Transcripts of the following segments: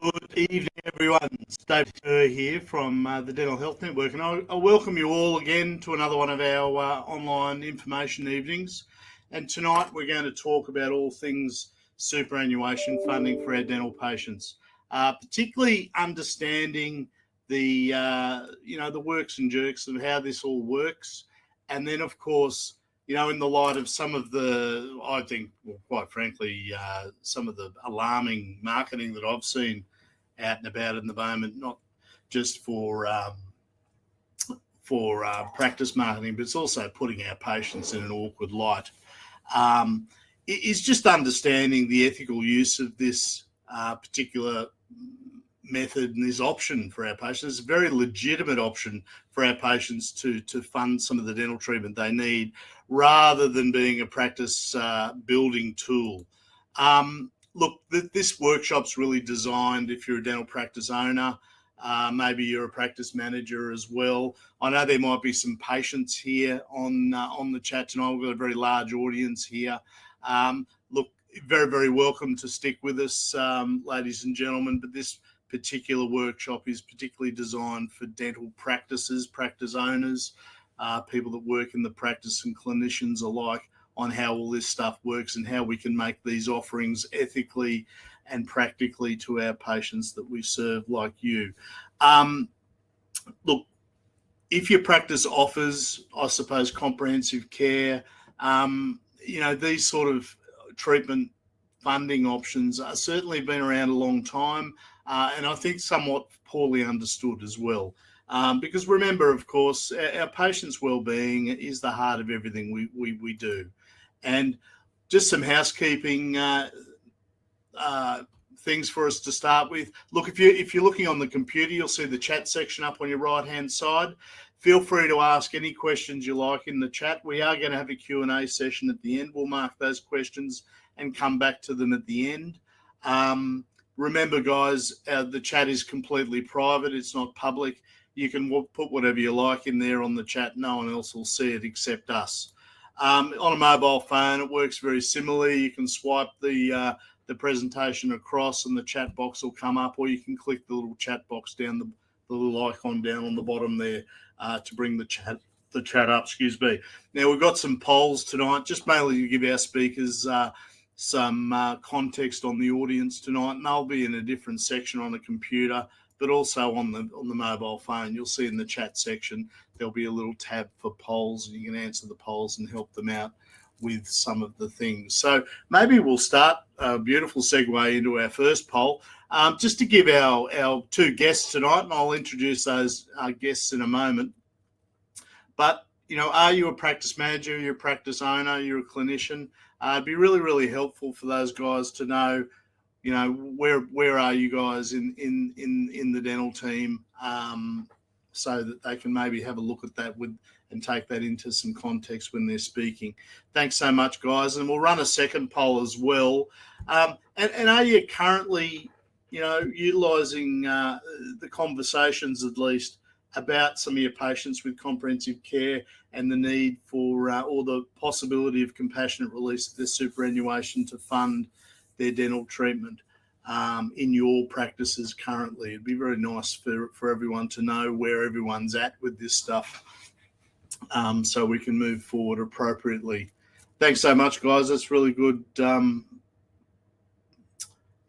Good evening, everyone. David Kerr here from the Dental Health Network, and I welcome you all again to another one of our online information evenings. And tonight we're going to talk about all things superannuation funding for our dental patients, particularly understanding the the works and jerks of how this all works, and then of course, in the light of some of the, I think, well, quite frankly, some of the alarming marketing that I've seen out and about in the moment, not just for practice marketing, but it's also putting our patients in an awkward light. Is just understanding the ethical use of this particular method and this option for our patients. It's a very legitimate option for our patients to fund some of the dental treatment they need, rather than being a practice building tool. Look, this workshop's really designed if you're a dental practice owner, maybe you're a practice manager as well. I know there might be some patients here on the chat tonight. We've got a very large audience here. Look, very, very welcome to stick with us, ladies and gentlemen, but this particular workshop is particularly designed for dental practices, practice owners, people that work in the practice, and clinicians alike, on how all this stuff works and how we can make these offerings ethically and practically to our patients that we serve, like you. Look, if your practice offers, I suppose, comprehensive care, these sort of treatment funding options are certainly been around a long time, and I think somewhat poorly understood as well. Because remember, of course, our patients' well-being is the heart of everything we do. And just some housekeeping things for us to start with. Look, if you're looking on the computer, you'll see the chat section up on your right-hand side. Feel free to ask any questions you like in the chat. We are going to have a Q&A session at the end. We'll mark those questions and come back to them at the end. Remember, guys, the chat is completely private. It's not public. You can put whatever you like in there on the chat. No one else will see it except us. On a mobile phone, it works very similarly. You can swipe the presentation across and the chat box will come up, or you can click the little chat box down, the little icon down on the bottom there to bring the chat up. Excuse me. Now, we've got some polls tonight, just mainly to give our speakers some context on the audience tonight, and they'll be in a different section on the computer, but also on the mobile phone. You'll see in the chat section there'll be a little tab for polls, and you can answer the polls and help them out with some of the things. So maybe we'll start a beautiful segue into our first poll, just to give our two guests tonight, and I'll introduce those guests in a moment. But, are you a practice manager, you're a practice owner, you're a clinician? It'd be really, really helpful for those guys to know, where are you guys in the dental team, so that they can maybe have a look at that and take that into some context when they're speaking. Thanks so much, guys. And we'll run a second poll as well. And are you currently, utilising the conversations, at least, about some of your patients with comprehensive care and the need for or the possibility of compassionate release of their superannuation to fund their dental treatment in your practices currently? It'd be very nice for everyone to know where everyone's at with this stuff, so we can move forward appropriately. Thanks so much, guys. That's really good.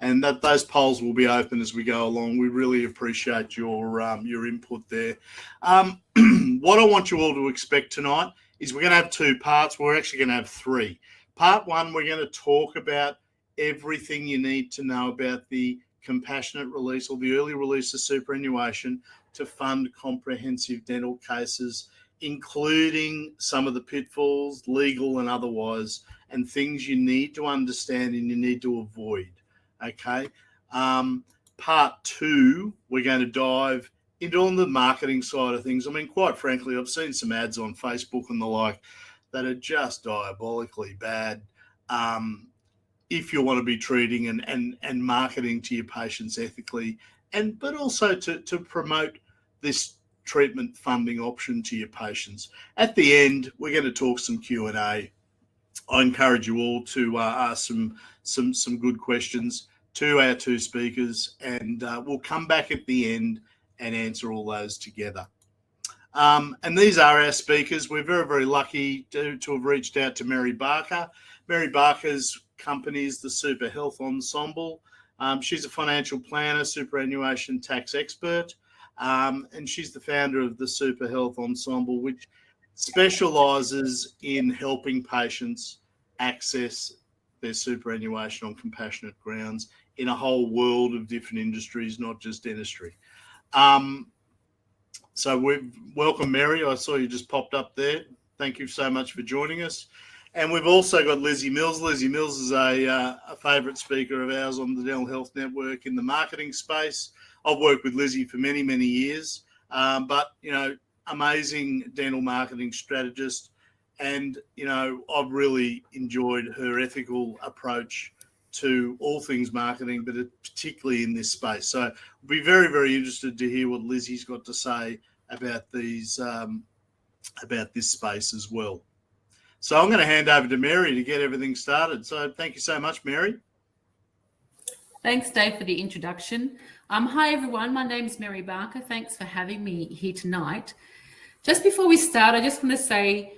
And those polls will be open as we go along. We really appreciate your input there. What I want you all to expect tonight is we're going to have two parts. We're actually going to have three. Part one, we're going to talk about everything you need to know about the compassionate release or the early release of superannuation to fund comprehensive dental cases, including some of the pitfalls, legal and otherwise, and things you need to understand and you need to avoid. Okay. Part two, we're going to dive into on the marketing side of things. I mean, quite frankly, I've seen some ads on Facebook and the like that are just diabolically bad. If you want to be treating and marketing to your patients ethically, but also to promote this treatment funding option to your patients. At the end, we're going to talk some Q&A. I encourage you all to ask some good questions. to our two speakers, and we'll come back at the end and answer all those together. And these are our speakers. We're very, very lucky to have reached out to Mary Barker. Mary Barker's company is the Super Health Ensemble. She's a financial planner, superannuation tax expert, and she's the founder of the Super Health Ensemble, which specialises in helping patients access their superannuation on compassionate grounds in a whole world of different industries, not just dentistry. So we welcome Mary. I saw you just popped up there. Thank you so much for joining us. And we've also got Lizzie Mills. Lizzie Mills is a favourite speaker of ours on the Dental Health Network in the marketing space. I've worked with Lizzie for many, many years, but, you know, amazing dental marketing strategist. And, you know, I've really enjoyed her ethical approach to all things marketing, but particularly in this space. So we'll be very, very interested to hear what Lizzie's got to say about these, about this space as well. So I'm going to hand over to Mary to get everything started. So thank you so much, Mary. Thanks, Dave, for the introduction. Hi, everyone. My name is Mary Barker. Thanks for having me here tonight. Just before we start, I just want to say,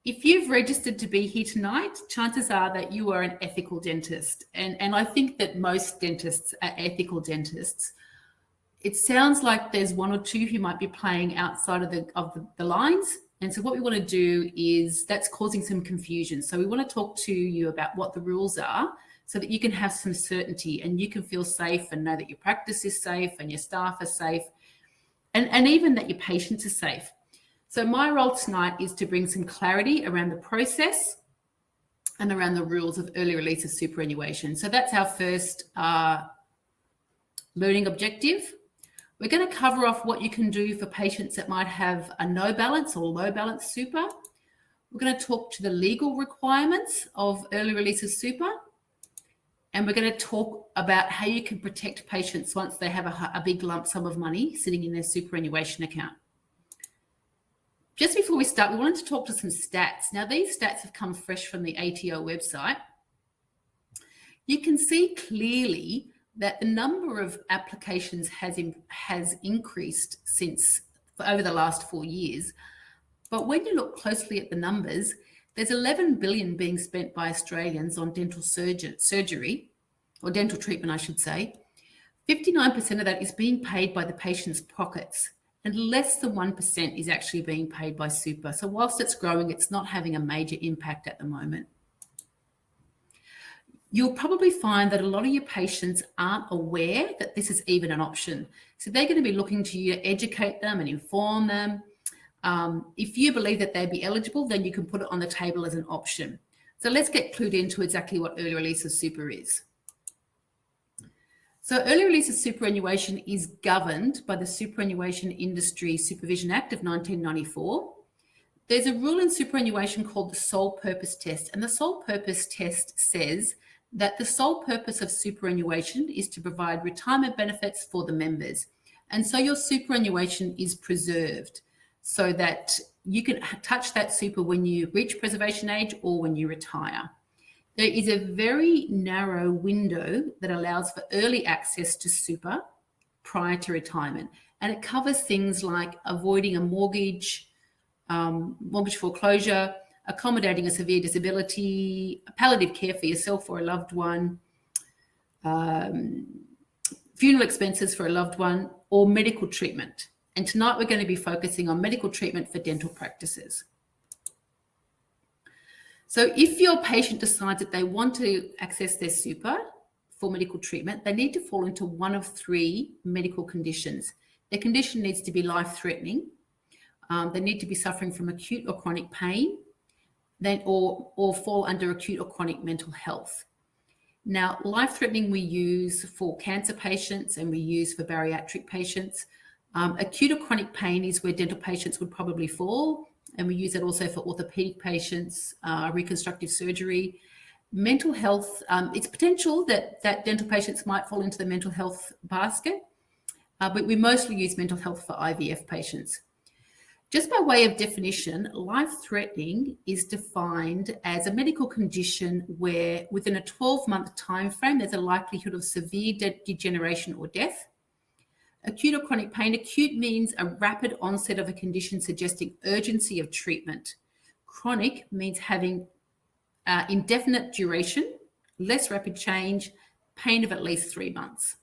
if you've registered to be here tonight, chances are that you are an ethical dentist. And I think that most dentists are ethical dentists. It sounds like there's one or two who might be playing outside of the lines. And so what we want to do is, that's causing some confusion. So we want to talk to you about what the rules are so that you can have some certainty and you can feel safe and know that your practice is safe and your staff are safe and even that your patients are safe. So my role tonight is to bring some clarity around the process and around the rules of early release of superannuation. So that's our first learning objective. We're going to cover off what you can do for patients that might have a no balance or low balance super. We're going to talk to the legal requirements of early release of super. And we're going to talk about how you can protect patients once they have a big lump sum of money sitting in their superannuation account. Just before we start, we wanted to talk to some stats. Now, these stats have come fresh from the ATO website. You can see clearly that the number of applications has increased since over the last 4 years. But when you look closely at the numbers, there's 11 billion being spent by Australians on dental surgery, or dental treatment, I should say. 59% of that is being paid by the patient's pockets, and less than 1% is actually being paid by super. So whilst it's growing, it's not having a major impact at the moment. You'll probably find that a lot of your patients aren't aware that this is even an option. So they're going to be looking to you to educate them and inform them. If you believe that they'd be eligible, then you can put it on the table as an option. So let's get clued into exactly what early release of super is. So early release of superannuation is governed by the Superannuation Industry Supervision Act of 1994. There's a rule in superannuation called the sole purpose test, and the sole purpose test says that the sole purpose of superannuation is to provide retirement benefits for the members. And so your superannuation is preserved so that you can touch that super when you reach preservation age or when you retire. There is a very narrow window that allows for early access to super prior to retirement. And it covers things like avoiding a mortgage foreclosure, accommodating a severe disability, palliative care for yourself or a loved one, funeral expenses for a loved one, or medical treatment. And tonight we're going to be focusing on medical treatment for dental practices. So if your patient decides that they want to access their super for medical treatment, they need to fall into one of three medical conditions. Their condition needs to be life-threatening. They need to be suffering from acute or chronic pain, or fall under acute or chronic mental health. Now, life-threatening we use for cancer patients and we use for bariatric patients. Acute or chronic pain is where dental patients would probably fall, and we use it also for orthopedic patients, reconstructive surgery. Mental health, it's potential that dental patients might fall into the mental health basket, but we mostly use mental health for IVF patients. Just by way of definition, life-threatening is defined as a medical condition where within a 12-month time frame, there's a likelihood of severe degeneration or death. Acute or chronic pain. Acute means a rapid onset of a condition suggesting urgency of treatment. Chronic means having indefinite duration, less rapid change, pain of at least 3 months.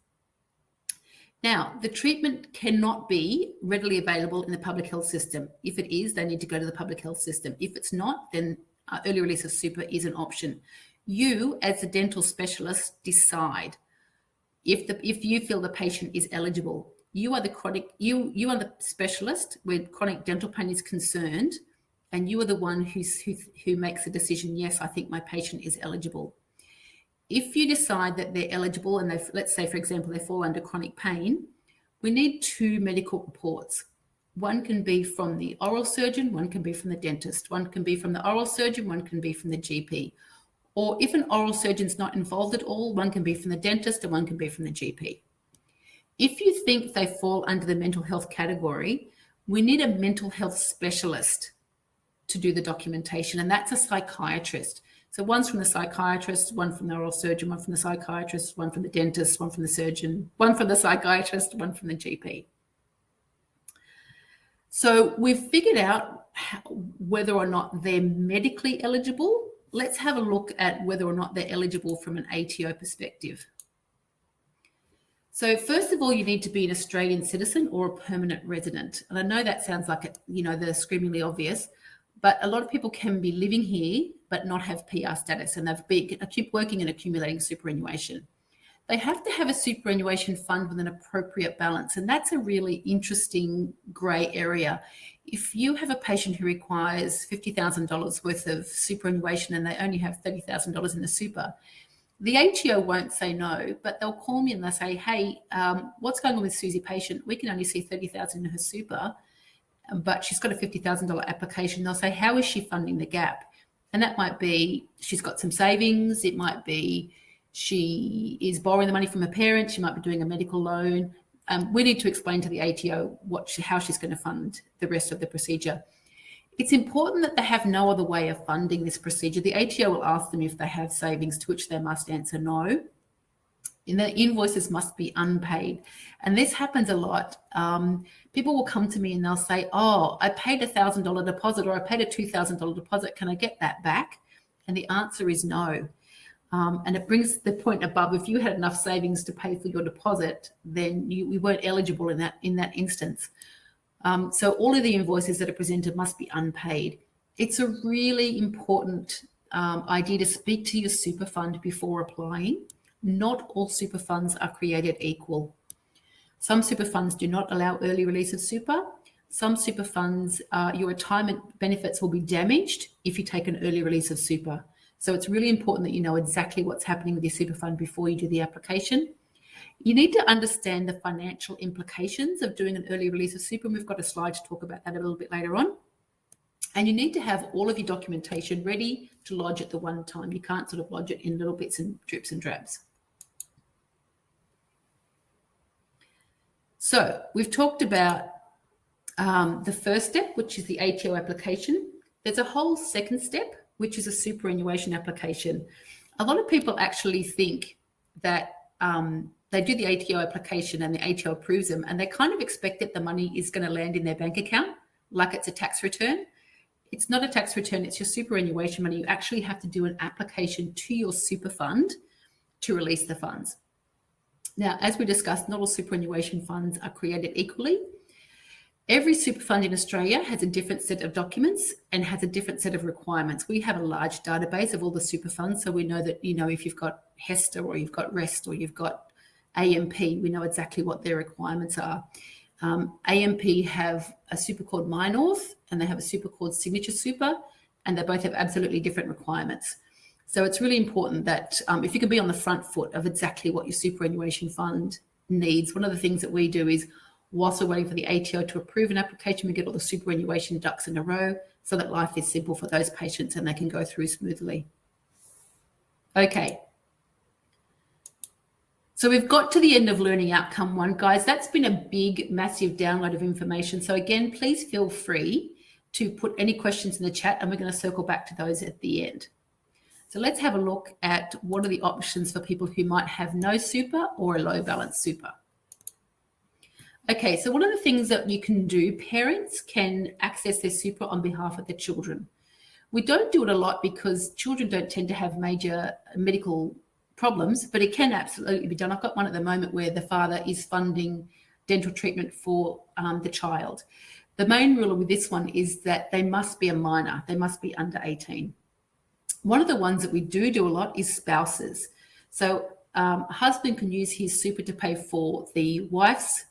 Now, the treatment cannot be readily available in the public health system. If it is, they need to go to the public health system. If it's not, then early release of super is an option. You, as a dental specialist, decide if you feel the patient is eligible. You are the specialist where chronic dental pain is concerned, and you are the one who makes the decision. Yes, I think my patient is eligible. If you decide that they're eligible and let's say, for example, they fall under chronic pain, we need 2 medical reports. One can be from the oral surgeon, one can be from the dentist, one can be from the oral surgeon, one can be from the GP. Or if an oral surgeon's not involved at all, one can be from the dentist and one can be from the GP. If you think they fall under the mental health category, we need a mental health specialist to do the documentation, and that's a psychiatrist. So one's from the psychiatrist, one from the oral surgeon, one from the psychiatrist, one from the dentist, one from the surgeon, one from the psychiatrist, one from the GP. So we've figured out whether or not they're medically eligible. Let's have a look at whether or not they're eligible from an ATO perspective. So first of all, you need to be an Australian citizen or a permanent resident. And I know that sounds like, the screamingly obvious, but a lot of people can be living here but not have PR status, and keep working and accumulating superannuation. They have to have a superannuation fund with an appropriate balance, and that's a really interesting grey area. If you have a patient who requires $50,000 worth of superannuation and they only have $30,000 in the super, the ATO won't say no, but they'll call me and they'll say, hey, what's going on with Susie patient? We can only see $30,000 in her super, but she's got a $50,000 application. They'll say, how is she funding the gap? And that might be she's got some savings. It might be she is borrowing the money from her parents. She might be doing a medical loan. We need to explain to the ATO how she's going to fund the rest of the procedure. It's important that they have no other way of funding this procedure. The ATO will ask them if they have savings, to which they must answer no. And the invoices must be unpaid. And this happens a lot. People will come to me and they'll say, oh, I paid $1,000 deposit, or I paid a $2,000 deposit. Can I get that back? And the answer is no. And it brings the point above. If you had enough savings to pay for your deposit, then you weren't eligible in that instance. So all of the invoices that are presented must be unpaid. It's a really important idea to speak to your super fund before applying. Not all super funds are created equal. Some super funds do not allow early release of super. Some super funds, your retirement benefits will be damaged if you take an early release of super. So it's really important that you know exactly what's happening with your super fund before you do the application. You need to understand the financial implications of doing an early release of super, and we've got a slide to talk about that a little bit later on. And you need to have all of your documentation ready to lodge at the one time. You can't sort of lodge it in little bits and drips and drabs. So we've talked about the first step, which is the ATO application. There's a whole second step, which is a superannuation application. A lot of people actually think that they do the ATO application and the ATO approves them, and they kind of expect that the money is going to land in their bank account like it's a tax return. It's not a tax return, it's your superannuation money. You actually have to do an application to your super fund to release the funds. Now, as we discussed, not all superannuation funds are created equally. Every super fund in Australia has a different set of documents and has a different set of requirements. We have a large database of all the super funds, so we know that, if you've got HESTA or you've got REST or you've got AMP, we know exactly what their requirements are. AMP have a super called MyNorth and they have a super called Signature Super, and they both have absolutely different requirements. So it's really important that if you can be on the front foot of exactly what your superannuation fund needs. One of the things that we do is, whilst we're waiting for the ATO to approve an application, we get all the superannuation ducks in a row so that life is simple for those patients and they can go through smoothly. Okay. So we've got to the end of learning outcome 1, guys. That's been a big, massive download of information. So again, please feel free to put any questions in the chat, and we're going to circle back to those at the end. So let's have a look at what are the options for people who might have no super or a low balance super. Okay, so one of the things that you can do, parents can access their super on behalf of their children. We don't do it a lot because children don't tend to have major medical problems, but it can absolutely be done. I've got one at the moment where the father is funding dental treatment for the child. The main rule with this one is that they must be a minor. They must be under 18. One of the ones that we do a lot is spouses. So a husband can use his super to pay for the wife's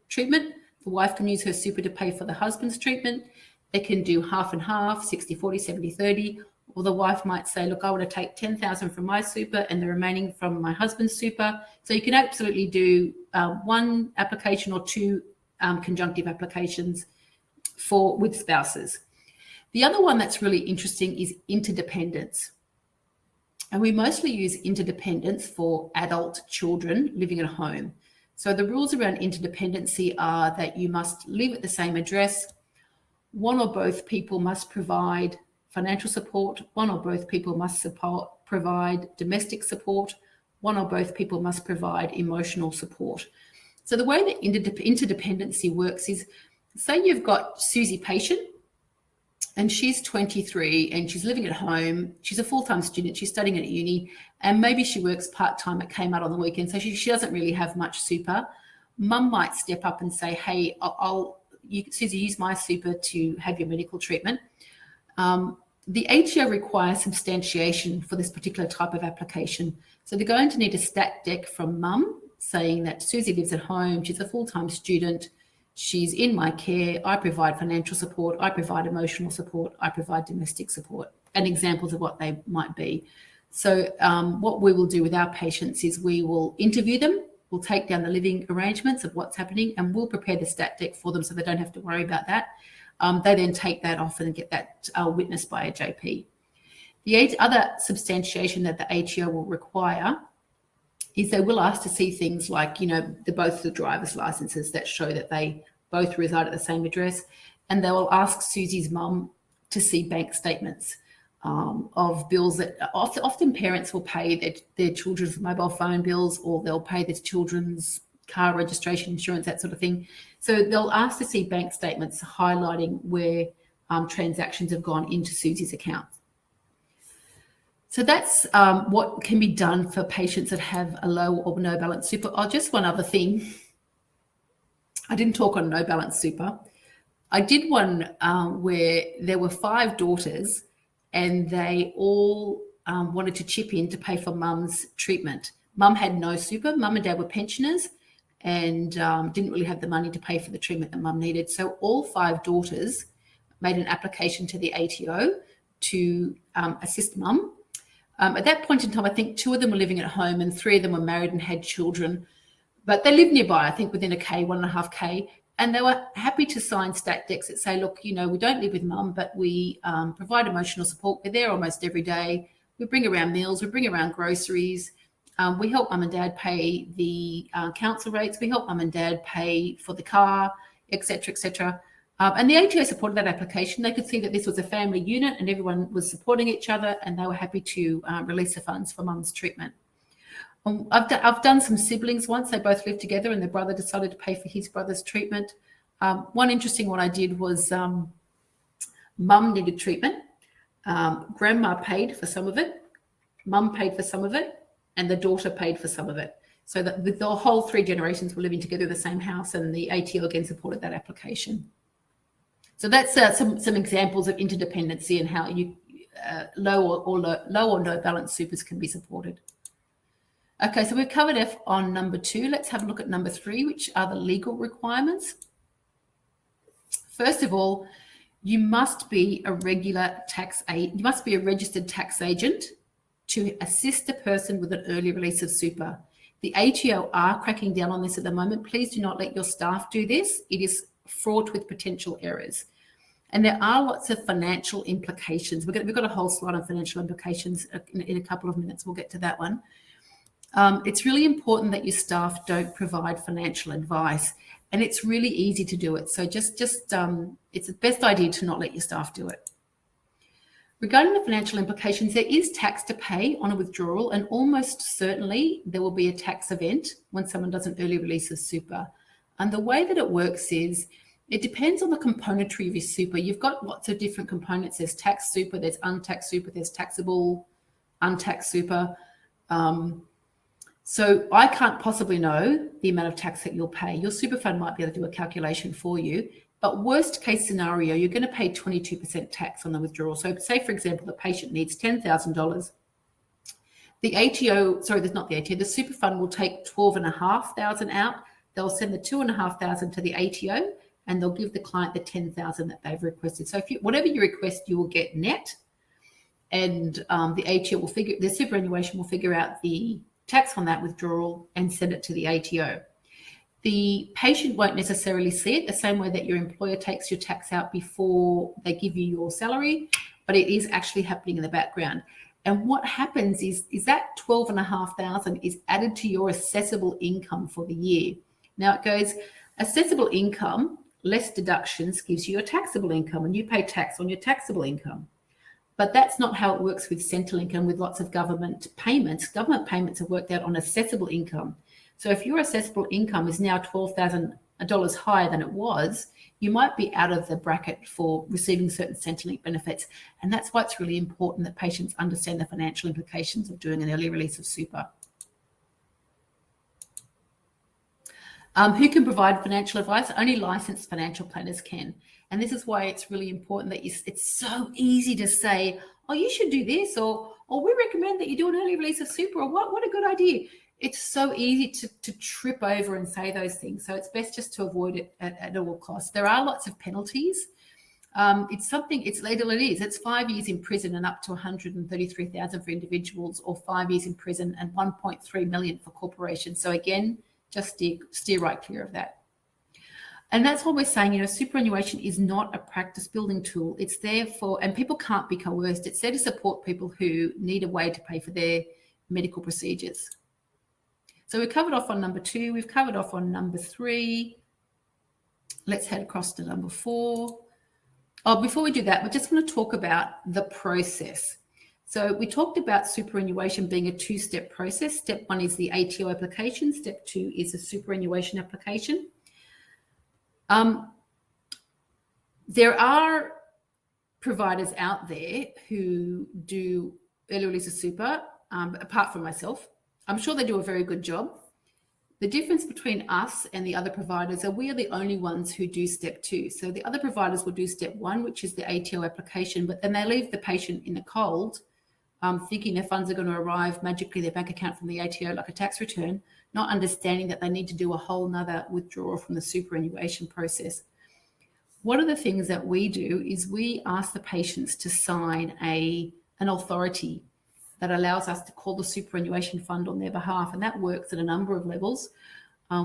treatment. The wife can use her super to pay for the husband's treatment. They can do half and half, 60-40, 70-30, or the wife might say, look, I want to take 10,000 from my super and the remaining from my husband's super. So you can absolutely do 1 application or 2 conjunctive applications with spouses. The other one that's really interesting is interdependence. And we mostly use interdependence for adult children living at home. So the rules around interdependency are that you must live at the same address. One or both people must provide financial support. One or both people must provide domestic support. One or both people must provide emotional support. So the way that interdependency works is, say you've got Susie patient, and she's 23 and she's living at home. She's a full-time student. She's studying at uni, and maybe she works part-time at Kmart on the weekend. So she doesn't really have much super. Mum might step up and say, hey, Susie, use my super to have your medical treatment. The ATO requires substantiation for this particular type of application. So they're going to need a stat dec from mum saying that Susie lives at home. She's a full-time student. She's in my care. I provide financial support. I provide emotional support. I provide domestic support, and examples of what they might be. So what we will do with our patients is we will interview them. We'll take down the living arrangements of what's happening, and we'll prepare the stat dec for them so they don't have to worry about that. They then take that off and get that witnessed by a JP. The other substantiation that the ATO will require is they will ask to see things like, both the driver's licenses that show that they both reside at the same address. And they will ask Susie's mum to see bank statements of bills that often parents will pay their children's mobile phone bills, or they'll pay their children's car registration, insurance, that sort of thing. So they'll ask to see bank statements highlighting where transactions have gone into Susie's account. So that's what can be done for patients that have a low or no balance super. Oh, just one other thing. I didn't talk on no balance super. I did one where there were 5 daughters, and they all wanted to chip in to pay for mum's treatment. Mum had no super. Mum and dad were pensioners and didn't really have the money to pay for the treatment that mum needed. So all 5 daughters made an application to the ATO to assist mum. At that point in time, I think 2 of them were living at home and 3 of them were married and had children, but they lived nearby, I think within a K, 1.5 K, and they were happy to sign stat decs that say, look, we don't live with mum, but we provide emotional support. We're there almost every day. We bring around meals, we bring around groceries. We help mum and dad pay the council rates. We help mum and dad pay for the car, et cetera, et cetera. And the ATO supported that application. They could see that this was a family unit and everyone was supporting each other, and they were happy to release the funds for mum's treatment. I've done some siblings once. They both lived together and their brother decided to pay for his brother's treatment. One interesting one I did was mum needed treatment. Grandma paid for some of it. Mum paid for some of it. And the daughter paid for some of it. So that the whole 3 generations were living together in the same house, and the ATO again supported that application. So that's some examples of interdependency and how you low or no balance supers can be supported. Okay, so we've covered F on number 2. Let's have a look at number 3, which are the legal requirements. First of all, you must be a you must be a registered tax agent to assist a person with an early release of super. The ATO are cracking down on this at the moment. Please do not let your staff do this. It is fraught with potential errors. And there are lots of financial implications. We've got a whole slide on financial implications in a couple of minutes. We'll get to that one. It's really important that your staff don't provide financial advice, and it's really easy to do it. So just it's the best idea to not let your staff do it. Regarding the financial implications, there is tax to pay on a withdrawal, and almost certainly there will be a tax event when someone does an early release of super. And the way that it works is it depends on the componentry of your super. You've got lots of different components. There's tax super, there's untaxed super, there's taxable, untaxed super. So I can't possibly know the amount of tax that you'll pay. Your super fund might be able to do a calculation for you. But worst case scenario, you're going to pay 22% tax on the withdrawal. So say, for example, the patient needs $10,000. The ATO, sorry, there's not the ATO, the super fund will take $12,500 out. They'll send the $2,500 to the ATO, and they'll give the client the $10,000 that they've requested. So whatever you request, you will get net. And the ATO will the superannuation will figure out the tax on that withdrawal and send it to the ATO. The patient won't necessarily see it the same way that your employer takes your tax out before they give you your salary, but it is actually happening in the background. And what happens is that $12,500 is added to your assessable income for the year. Now it goes assessable income less deductions gives you your taxable income, and you pay tax on your taxable income. But that's not how it works with Centrelink and with lots of government payments. Government payments are worked out on assessable income. So if your assessable income is now $12,000 higher than it was, you might be out of the bracket for receiving certain Centrelink benefits. And that's why it's really important that patients understand the financial implications of doing an early release of super. Who can provide financial advice? Only licensed financial planners can. And this is why it's really important that it's so easy to say, oh, you should do this, or we recommend that you do an early release of super, or what a good idea. It's so easy to trip over and say those things. So it's best just to avoid it at all costs. There are lots of penalties. It's legal. It is. It's 5 years in prison and up to 133,000 for individuals, or 5 years in prison and 1.3 million for corporations. So again, just steer right clear of that. And that's what we're saying, superannuation is not a practice building tool. It's there for, and people can't be coerced. It's there to support people who need a way to pay for their medical procedures. So we covered off on number 2. We've covered off on number 3. Let's head across to number 4. Oh, before we do that, we just want to talk about the process. So we talked about superannuation being a 2-step process. Step 1 is the ATO application. Step 2 is a superannuation application. There are providers out there who do early release of super, apart from myself. I'm sure they do a very good job. The difference between us and the other providers are we are the only ones who do step 2. So the other providers will do step 1, which is the ATO application, but then they leave the patient in the cold, thinking their funds are going to arrive magically their bank account from the ATO like a tax return, not understanding that they need to do a whole nother withdrawal from the superannuation process. One of the things that we do is we ask the patients to sign an authority that allows us to call the superannuation fund on their behalf, and that works at a number of levels.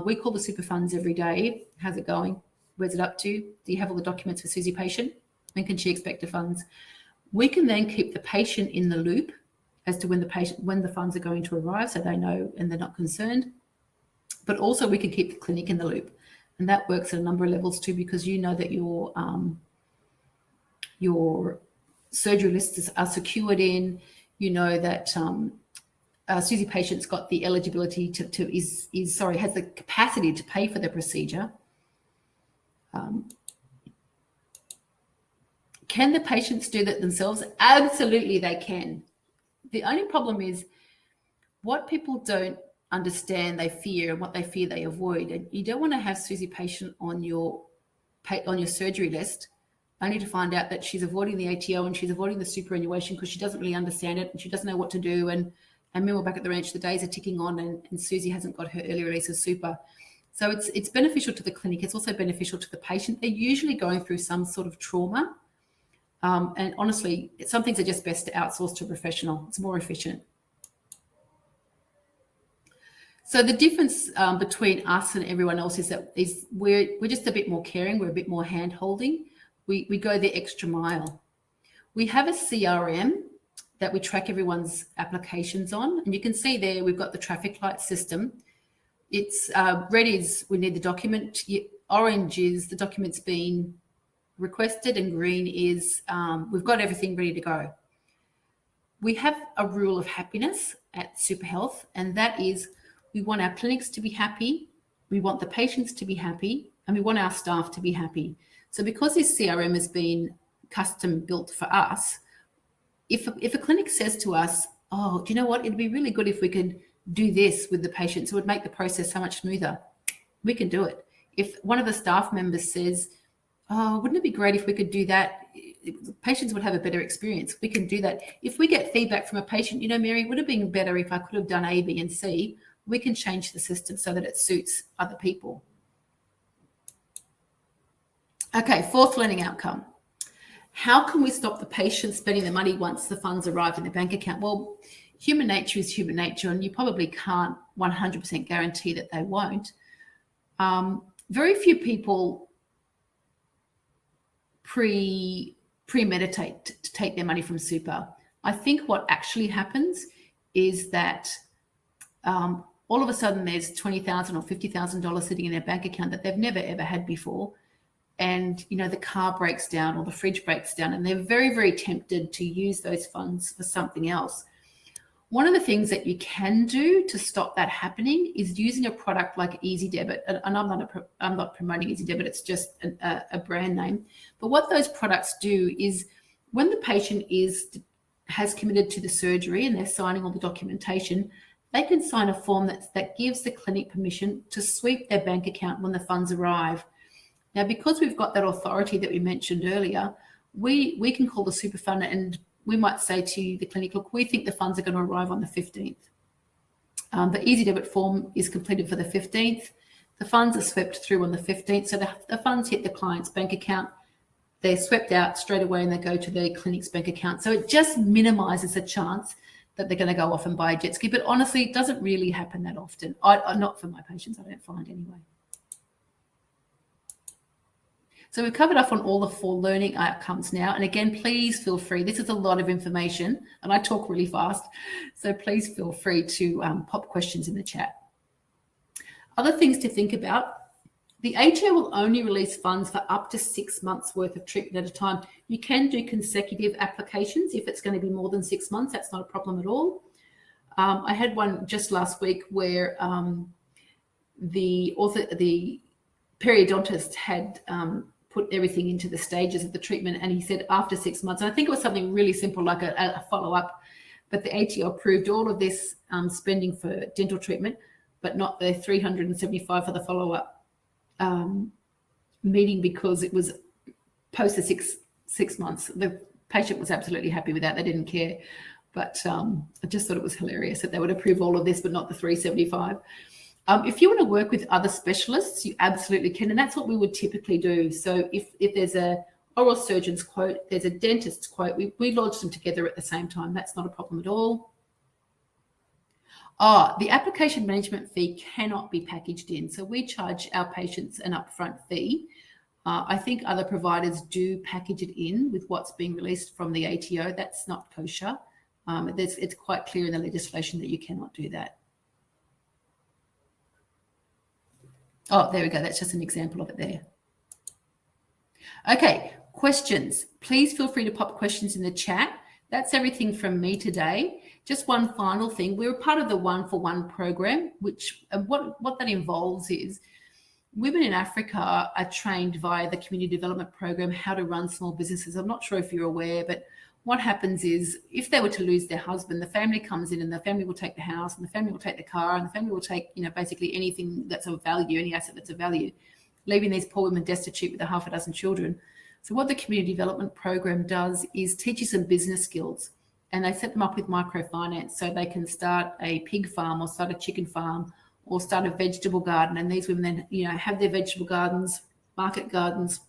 We call the super funds every day. How's it going? Where's it up to? Do you have all the documents for Susie patient? When can she expect the funds? We can then keep the patient in the loop as to when the funds are going to arrive, so they know and they're not concerned. But also we can keep the clinic in the loop, and that works at a number of levels too, because you know that your surgery lists are secured in. You know that Susie patient's got the eligibility has the capacity to pay for the procedure. Can the patients do that themselves? Absolutely, they can. The only problem is what people don't understand, they fear, and what they fear, they avoid. And you don't want to have Susie patient on your surgery list only to find out that she's avoiding the ATO and she's avoiding the superannuation because she doesn't really understand it and she doesn't know what to do. And meanwhile, back at the ranch, the days are ticking on and Susie hasn't got her early release of super. So it's beneficial to the clinic. It's also beneficial to the patient. They're usually going through some sort of trauma. And honestly, some things are just best to outsource to a professional. It's more efficient. So the difference between us and everyone else is that we're just a bit more caring. We're a bit more hand-holding. We go the extra mile. We have a CRM that we track everyone's applications on. And you can see there we've got the traffic light system. It's red is we need the document, orange is the document's been requested, and green is we've got everything ready to go. We have a rule of happiness at Superhealth, and that is we want our clinics to be happy, we want the patients to be happy, and we want our staff to be happy. So because this CRM has been custom built for us, if a clinic says to us, oh, do you know what, it'd be really good if we could do this with the patients, it would make the process so much smoother, we can do it. If one of the staff members says, oh, wouldn't it be great if we could do that, patients would have a better experience, we can do that. If we get feedback from a patient, you know, Mary, would have been better if I could have done A, B, and C, we can change the system so that it suits other people. Okay, fourth learning outcome. How can we stop the patient spending the money once the funds arrive in the bank account? Well, human nature is human nature, and you probably can't 100% guarantee that they won't. Very few people premeditate to take their money from super. I think what actually happens is that all of a sudden there's $20,000 or $50,000 sitting in their bank account that they've never ever had before. And, you know, the car breaks down or the fridge breaks down, and they're very, very tempted to use those funds for something else. One of the things that you can do to stop that happening is using a product like Easy Debit. And I'm not promoting Easy Debit, it's just a brand name. But what those products do is when the patient has committed to the surgery and they're signing all the documentation, they can sign a form that gives the clinic permission to sweep their bank account when the funds arrive. Now, because we've got that authority that we mentioned earlier, we can call the super fund and we might say to the clinic, look, we think the funds are going to arrive on the 15th. The Easy Debit form is completed for the 15th. The funds are swept through on the 15th. So the funds hit the client's bank account. They're swept out straight away and they go to the clinic's bank account. So it just minimises the chance that they're going to go off and buy a jet ski. But honestly, it doesn't really happen that often. Not for my patients, I don't find anyway. So we've covered off on all the 4 learning outcomes now. And again, please feel free. This is a lot of information and I talk really fast. So please feel free to pop questions in the chat. Other things to think about. The ATO will only release funds for up to 6 months worth of treatment at a time. You can do consecutive applications if it's going to be more than 6 months. That's not a problem at all. I had one just last week where the periodontist had put everything into the stages of the treatment, and he said after 6 months, and I think it was something really simple like a follow-up, but the ATO approved all of this spending for dental treatment, but not the $375 for the follow-up meeting because it was post the six months. The patient was absolutely happy with that. They didn't care, but I just thought it was hilarious that they would approve all of this, but not the $375. If you want to work with other specialists, you absolutely can, and that's what we would typically do. So if there's a oral surgeon's quote, there's a dentist's quote, we lodge them together at the same time. That's not a problem at all. The application management fee cannot be packaged in. So we charge our patients an upfront fee. I think other providers do package it in with what's being released from the ATO. That's not kosher. It's quite clear in the legislation that you cannot do that. Oh, there we go. That's just an example of it there. Okay, questions. Please feel free to pop questions in the chat. That's everything from me today. Just one final thing. We're part of the 1-for-1 program, which what that involves is women in Africa are trained via the community development program how to run small businesses. I'm not sure if you're aware, but what happens is if they were to lose their husband, the family comes in and the family will take the house and the family will take the car and the family will take, basically anything that's of value, any asset that's of value, leaving these poor women destitute with a half a dozen children. So what the community development program does is teaches them business skills, and they set them up with microfinance so they can start a pig farm or start a chicken farm or start a vegetable garden. And these women then, have their vegetable gardens, market gardens,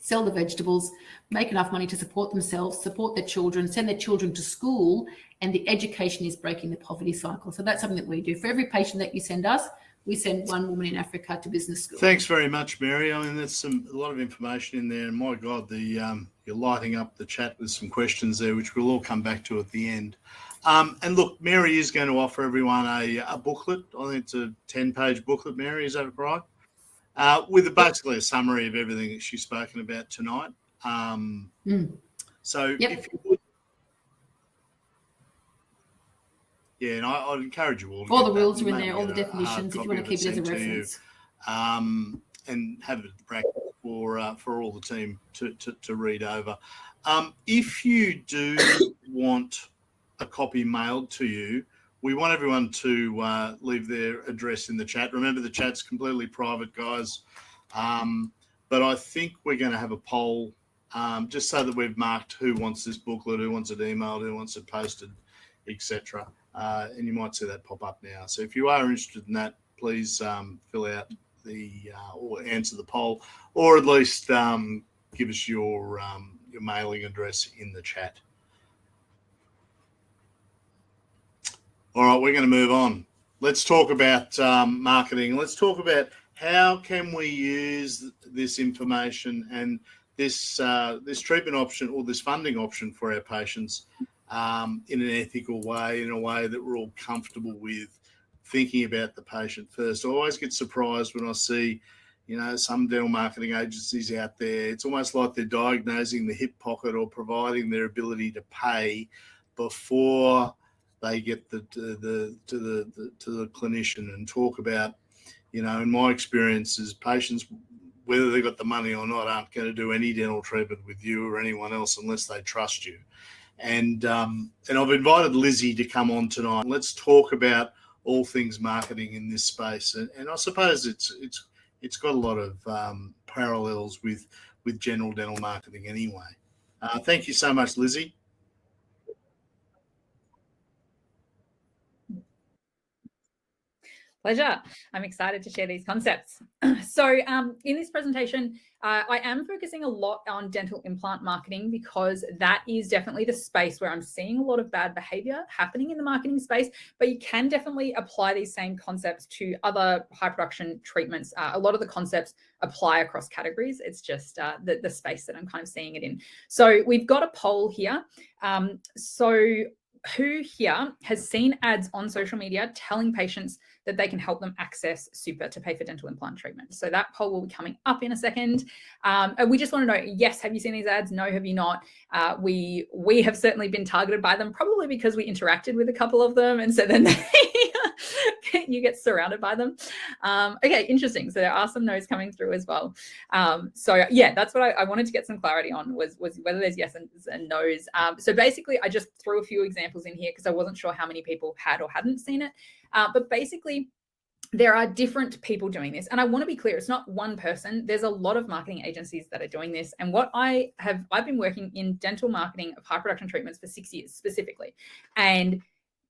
sell the vegetables, make enough money to support themselves, support their children, send their children to school, and the education is breaking the poverty cycle. So that's something that we do. For every patient that you send us, we sent one woman in Africa to business school. Thanks very much, Mary. I mean, there's a lot of information in there, and my God, you're lighting up the chat with some questions there, which we'll all come back to at the end. And look, Mary is going to offer everyone a booklet. I think it's a 10-page booklet, Mary, is that right? With basically a summary of everything that she's spoken about tonight. So if you would, yeah, and I'd encourage you all. All the rules are in there, all the definitions, if you want to keep it as a reference. And have it at practice for all the team to read over. If you do want a copy mailed to you, we want everyone to leave their address in the chat. Remember, the chat's completely private, guys. But I think we're going to have a poll just so that we've marked who wants this booklet, who wants it emailed, who wants it posted, etc. And you might see that pop up now. So if you are interested in that, please fill out or answer the poll, or at least give us your mailing address in the chat. All right, we're going to move on. Let's talk about marketing. Let's talk about how can we use this information and this treatment option or this funding option for our patients in an ethical way, in a way that we're all comfortable with, thinking about the patient first. I always get surprised when I see, some dental marketing agencies out there. It's almost like they're diagnosing the hip pocket or providing their ability to pay before they get to the clinician and talk about, in my experiences, patients, whether they've got the money or not, aren't going to do any dental treatment with you or anyone else unless they trust you. And I've invited Lizzie to come on tonight. Let's talk about all things marketing in this space. And I suppose it's got a lot of parallels with general dental marketing anyway. Thank you so much, Lizzie. Pleasure. I'm excited to share these concepts. So in this presentation, I am focusing a lot on dental implant marketing because that is definitely the space where I'm seeing a lot of bad behavior happening in the marketing space, but you can definitely apply these same concepts to other high production treatments. A lot of the concepts apply across categories. It's just the space that I'm kind of seeing it in. So we've got a poll here. So who here has seen ads on social media telling patients that they can help them access super to pay for dental implant treatment? So that poll will be coming up in a second. And we just want to know, yes, have you seen these ads? No, have you not? We have certainly been targeted by them, probably because we interacted with a couple of them. And so then you get surrounded by them. Okay, interesting. So there are some no's coming through as well. So yeah, that's what I wanted to get some clarity on was whether there's yeses and no's. So basically, I just threw a few examples in here because I wasn't sure how many people had or hadn't seen it. But basically, there are different people doing this. And I want to be clear, it's not one person. There's a lot of marketing agencies that are doing this. And what I've been working in dental marketing of high production treatments for 6 years specifically. And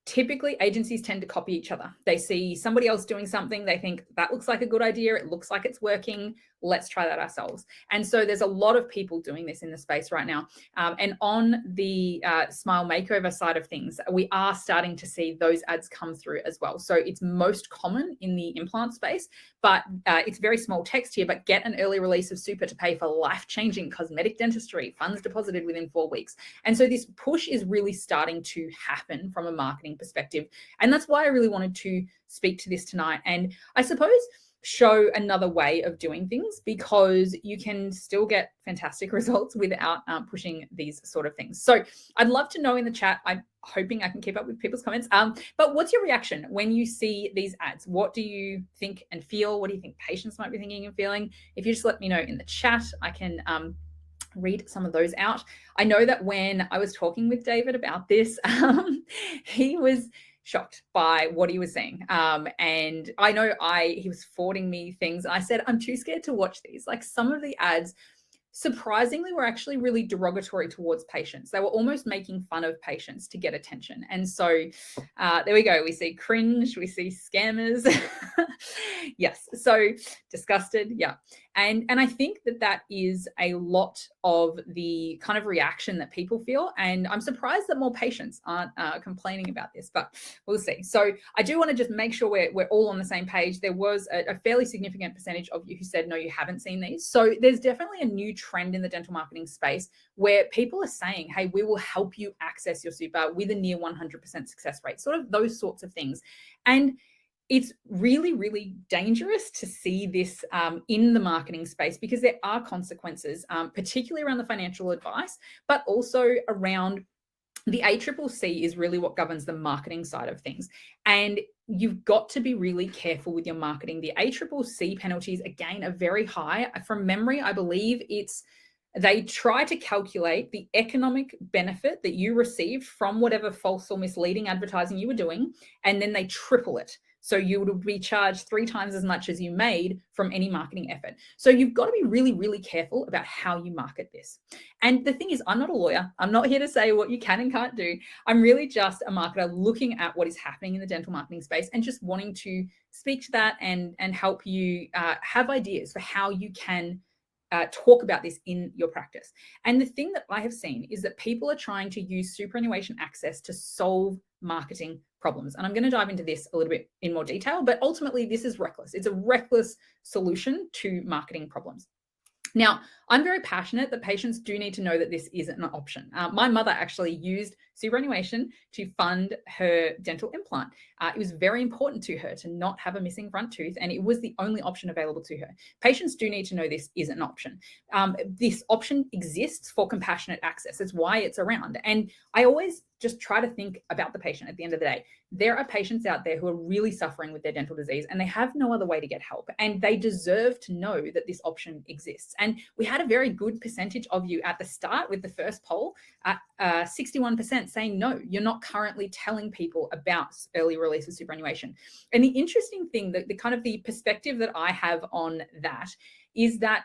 typically agencies tend to copy each other. They see somebody else doing something. They think that looks like a good idea. It looks like it's working. Let's try that ourselves. And so there's a lot of people doing this in the space right now. And on the Smile Makeover side of things, we are starting to see those ads come through as well. So it's most common in the implant space, but it's very small text here, but get an early release of super to pay for life-changing cosmetic dentistry, funds deposited within 4 weeks. And so this push is really starting to happen from a marketing perspective. And that's why I really wanted to speak to this tonight. And I suppose show another way of doing things, because you can still get fantastic results without pushing these sort of things. So I'd love to know in the chat. I'm hoping I can keep up with people's comments. But what's your reaction when you see these ads? What do you think and feel? What do you think patients might be thinking and feeling? If you just let me know in the chat, I can read some of those out. I know that when I was talking with David about this, he was shocked by what he was seeing. And I know he was forwarding me things. I said, I'm too scared to watch these. Like, some of the ads, surprisingly, were actually really derogatory towards patients. They were almost making fun of patients to get attention. And so there we go. We see cringe, we see scammers. Yes. So disgusted. Yeah. And I think that is a lot of the kind of reaction that people feel. And I'm surprised that more patients aren't complaining about this, but we'll see. So I do want to just make sure we're all on the same page. There was a fairly significant percentage of you who said, no, you haven't seen these. So there's definitely a new trend in the dental marketing space where people are saying, hey, we will help you access your super with a near 100% success rate, sort of those sorts of things. And it's really, really dangerous to see this in the marketing space because there are consequences, particularly around the financial advice, but also around the ACCC is really what governs the marketing side of things. And you've got to be really careful with your marketing. The ACCC penalties, again, are very high. From memory, I believe they try to calculate the economic benefit that you received from whatever false or misleading advertising you were doing, and then they triple it. So you would be charged 3 times as much as you made from any marketing effort. So you've got to be really, really careful about how you market this. And the thing is, I'm not a lawyer. I'm not here to say what you can and can't do. I'm really just a marketer looking at what is happening in the dental marketing space and just wanting to speak to that and help you have ideas for how you can talk about this in your practice. And the thing that I have seen is that people are trying to use superannuation access to solve marketing problems. And I'm going to dive into this a little bit in more detail, but ultimately this is reckless. It's a reckless solution to marketing problems. Now, I'm very passionate that patients do need to know that this isn't an option. My mother actually used superannuation to fund her dental implant. It was very important to her to not have a missing front tooth, and it was the only option available to her. Patients do need to know this isn't an option. This option exists for compassionate access. It's why it's around. And I always just try to think about the patient at the end of the day. There are patients out there who are really suffering with their dental disease and they have no other way to get help. And they deserve to know that this option exists. And we had a very good percentage of you at the start with the first poll at 61% saying, no, you're not currently telling people about early release of superannuation. And the interesting thing, the kind of the perspective that I have on that is that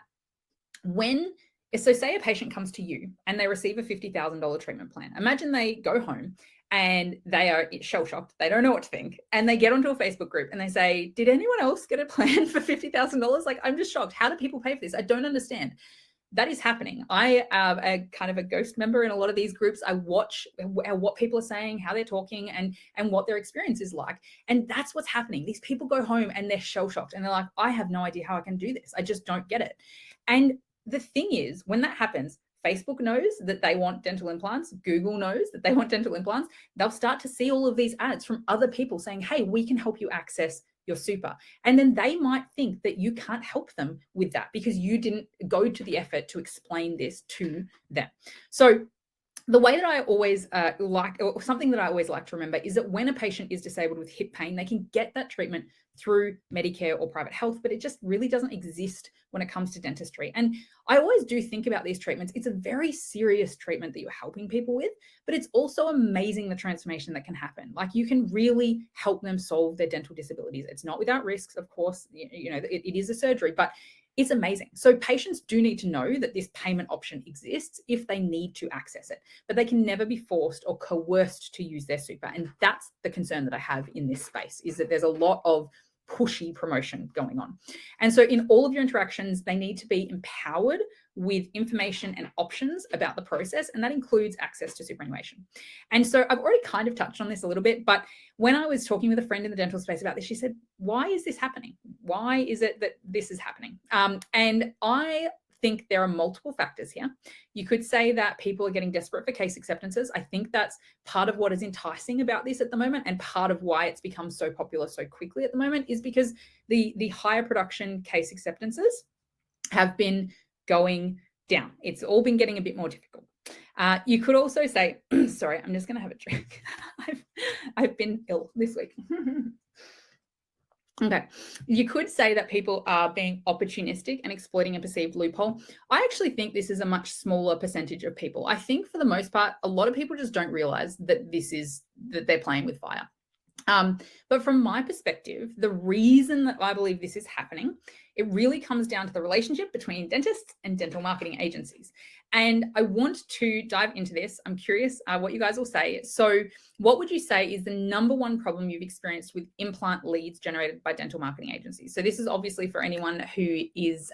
so say a patient comes to you and they receive a $50,000 treatment plan. Imagine they go home and they are shell-shocked. They don't know what to think. And they get onto a Facebook group and they say, did anyone else get a plan for $50,000? Like, I'm just shocked. How do people pay for this? I don't understand. That is happening. I am a kind of a ghost member in a lot of these groups. I watch what people are saying, how they're talking, and what their experience is like. And that's what's happening. These people go home and they're shell-shocked and they're like, I have no idea how I can do this. I just don't get it. And the thing is, when that happens, Facebook knows that they want dental implants. Google knows that they want dental implants. They'll start to see all of these ads from other people saying, hey, we can help you access your super. And then they might think that you can't help them with that because you didn't go to the effort to explain this to them. So the way that I always or something that I always like to remember is that when a patient is disabled with hip pain, they can get that treatment through Medicare or private health, but it just really doesn't exist when it comes to dentistry. And I always do think about these treatments. It's a very serious treatment that you're helping people with, but it's also amazing the transformation that can happen. Like, you can really help them solve their dental disabilities. It's not without risks, of course, it is a surgery, but it's amazing. So patients do need to know that this payment option exists if they need to access it, but they can never be forced or coerced to use their super. And that's the concern that I have in this space, is that there's a lot of pushy promotion going on. And so in all of your interactions, they need to be empowered with information and options about the process, and that includes access to superannuation. And so I've already kind of touched on this a little bit, but when I was talking with a friend in the dental space about this, she said, why is this happening? Why is it that this is happening? And I think there are multiple factors here. You could say that people are getting desperate for case acceptances. I think that's part of what is enticing about this at the moment, and part of why it's become so popular so quickly at the moment is because the higher production case acceptances have been going down. It's all been getting a bit more difficult. You could also say, sorry, I'm just going to have a drink. I've been ill this week. Okay. You could say that people are being opportunistic and exploiting a perceived loophole. I actually think this is a much smaller percentage of people. I think for the most part, a lot of people just don't realize that that they're playing with fire. But from my perspective, the reason that I believe this is happening, it really comes down to the relationship between dentists and dental marketing agencies. And I want to dive into this. I'm curious what you guys will say. So what would you say is the number one problem you've experienced with implant leads generated by dental marketing agencies? So this is obviously for anyone who is,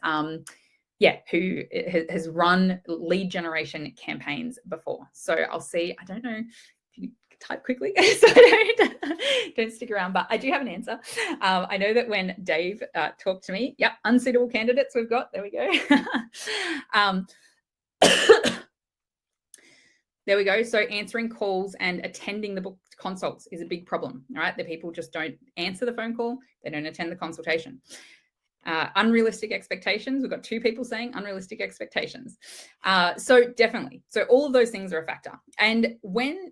who has run lead generation campaigns before. So I'll see, I don't know if you type quickly so don't stick around, but I do have an answer. I know that when Dave talked to me, unsuitable candidates we've got, there we go. There we go. So answering calls and attending the booked consults is a big problem, all right? The people just don't answer the phone call. They don't attend the consultation. Unrealistic expectations. We've got 2 people saying unrealistic expectations. So definitely. So all of those things are a factor. And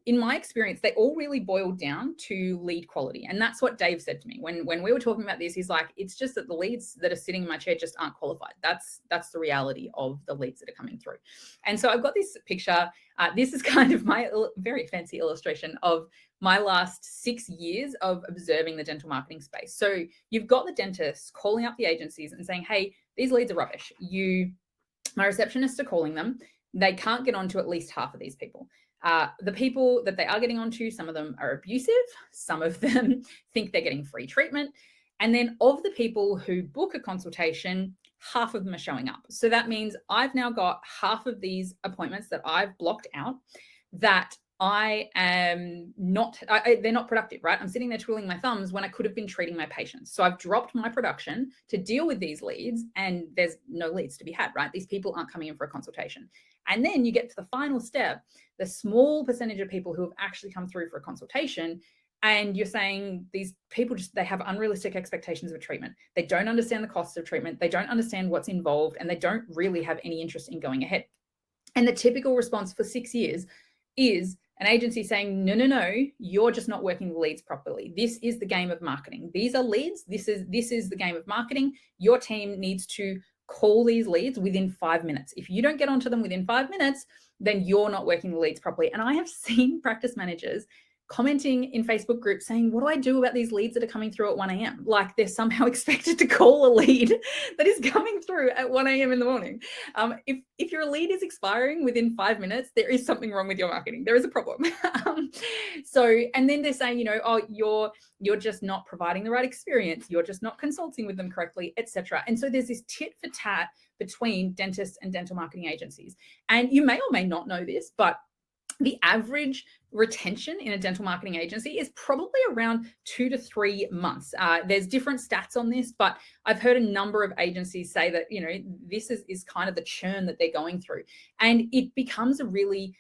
in my experience, they all really boiled down to lead quality. And that's what Dave said to me. When we were talking about this, he's like, it's just that the leads that are sitting in my chair just aren't qualified. That's the reality of the leads that are coming through. And so I've got this picture. This is kind of my very fancy illustration of my last 6 years of observing the dental marketing space. So you've got the dentists calling up the agencies and saying, hey, these leads are rubbish. My receptionists are calling them. They can't get onto at least half of these people. The people that they are getting onto, some of them are abusive. Some of them think they're getting free treatment. And then of the people who book a consultation, half of them are showing up. So that means I've now got half of these appointments that I've blocked out that I am not, they're not productive, right? I'm sitting there twiddling my thumbs when I could have been treating my patients. So I've dropped my production to deal with these leads, and there's no leads to be had, right? These people aren't coming in for a consultation. And then you get to the final step, the small percentage of people who have actually come through for a consultation, and you're saying these people they have unrealistic expectations of treatment. They don't understand the costs of treatment. They don't understand what's involved, and they don't really have any interest in going ahead. And the typical response for 6 years is an agency saying, no, you're just not working the leads properly. This is the game of marketing. These are leads. This is the game of marketing. Your team needs to call these leads within 5 minutes. If you don't get onto them within 5 minutes, then you're not working the leads properly. And I have seen practice managers commenting in Facebook groups saying, what do I do about these leads that are coming through at 1 a.m.? Like they're somehow expected to call a lead that is coming through at 1 a.m. in the morning. If your lead is expiring within 5 minutes, there is something wrong with your marketing. There is a problem. And then they're saying, oh, you're just not providing the right experience. You're just not consulting with them correctly, etc. And so there's this tit for tat between dentists and dental marketing agencies. And you may or may not know this, but the average retention in a dental marketing agency is probably around 2 to 3 months. There's different stats on this, but I've heard a number of agencies say that, this is kind of the churn that they're going through. And it becomes a really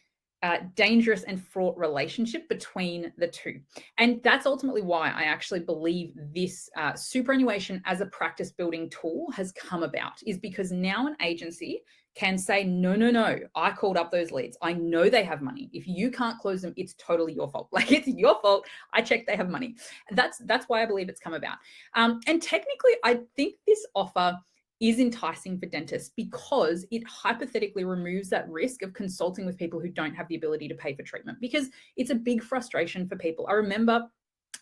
dangerous and fraught relationship between the two. And that's ultimately why I actually believe this superannuation as a practice building tool has come about, is because now an agency can say, no, I called up those leads. I know they have money. If you can't close them, it's totally your fault. Like it's your fault. I checked, they have money. That's why I believe it's come about. And technically, I think this offer is enticing for dentists because it hypothetically removes that risk of consulting with people who don't have the ability to pay for treatment, because it's a big frustration for people. I remember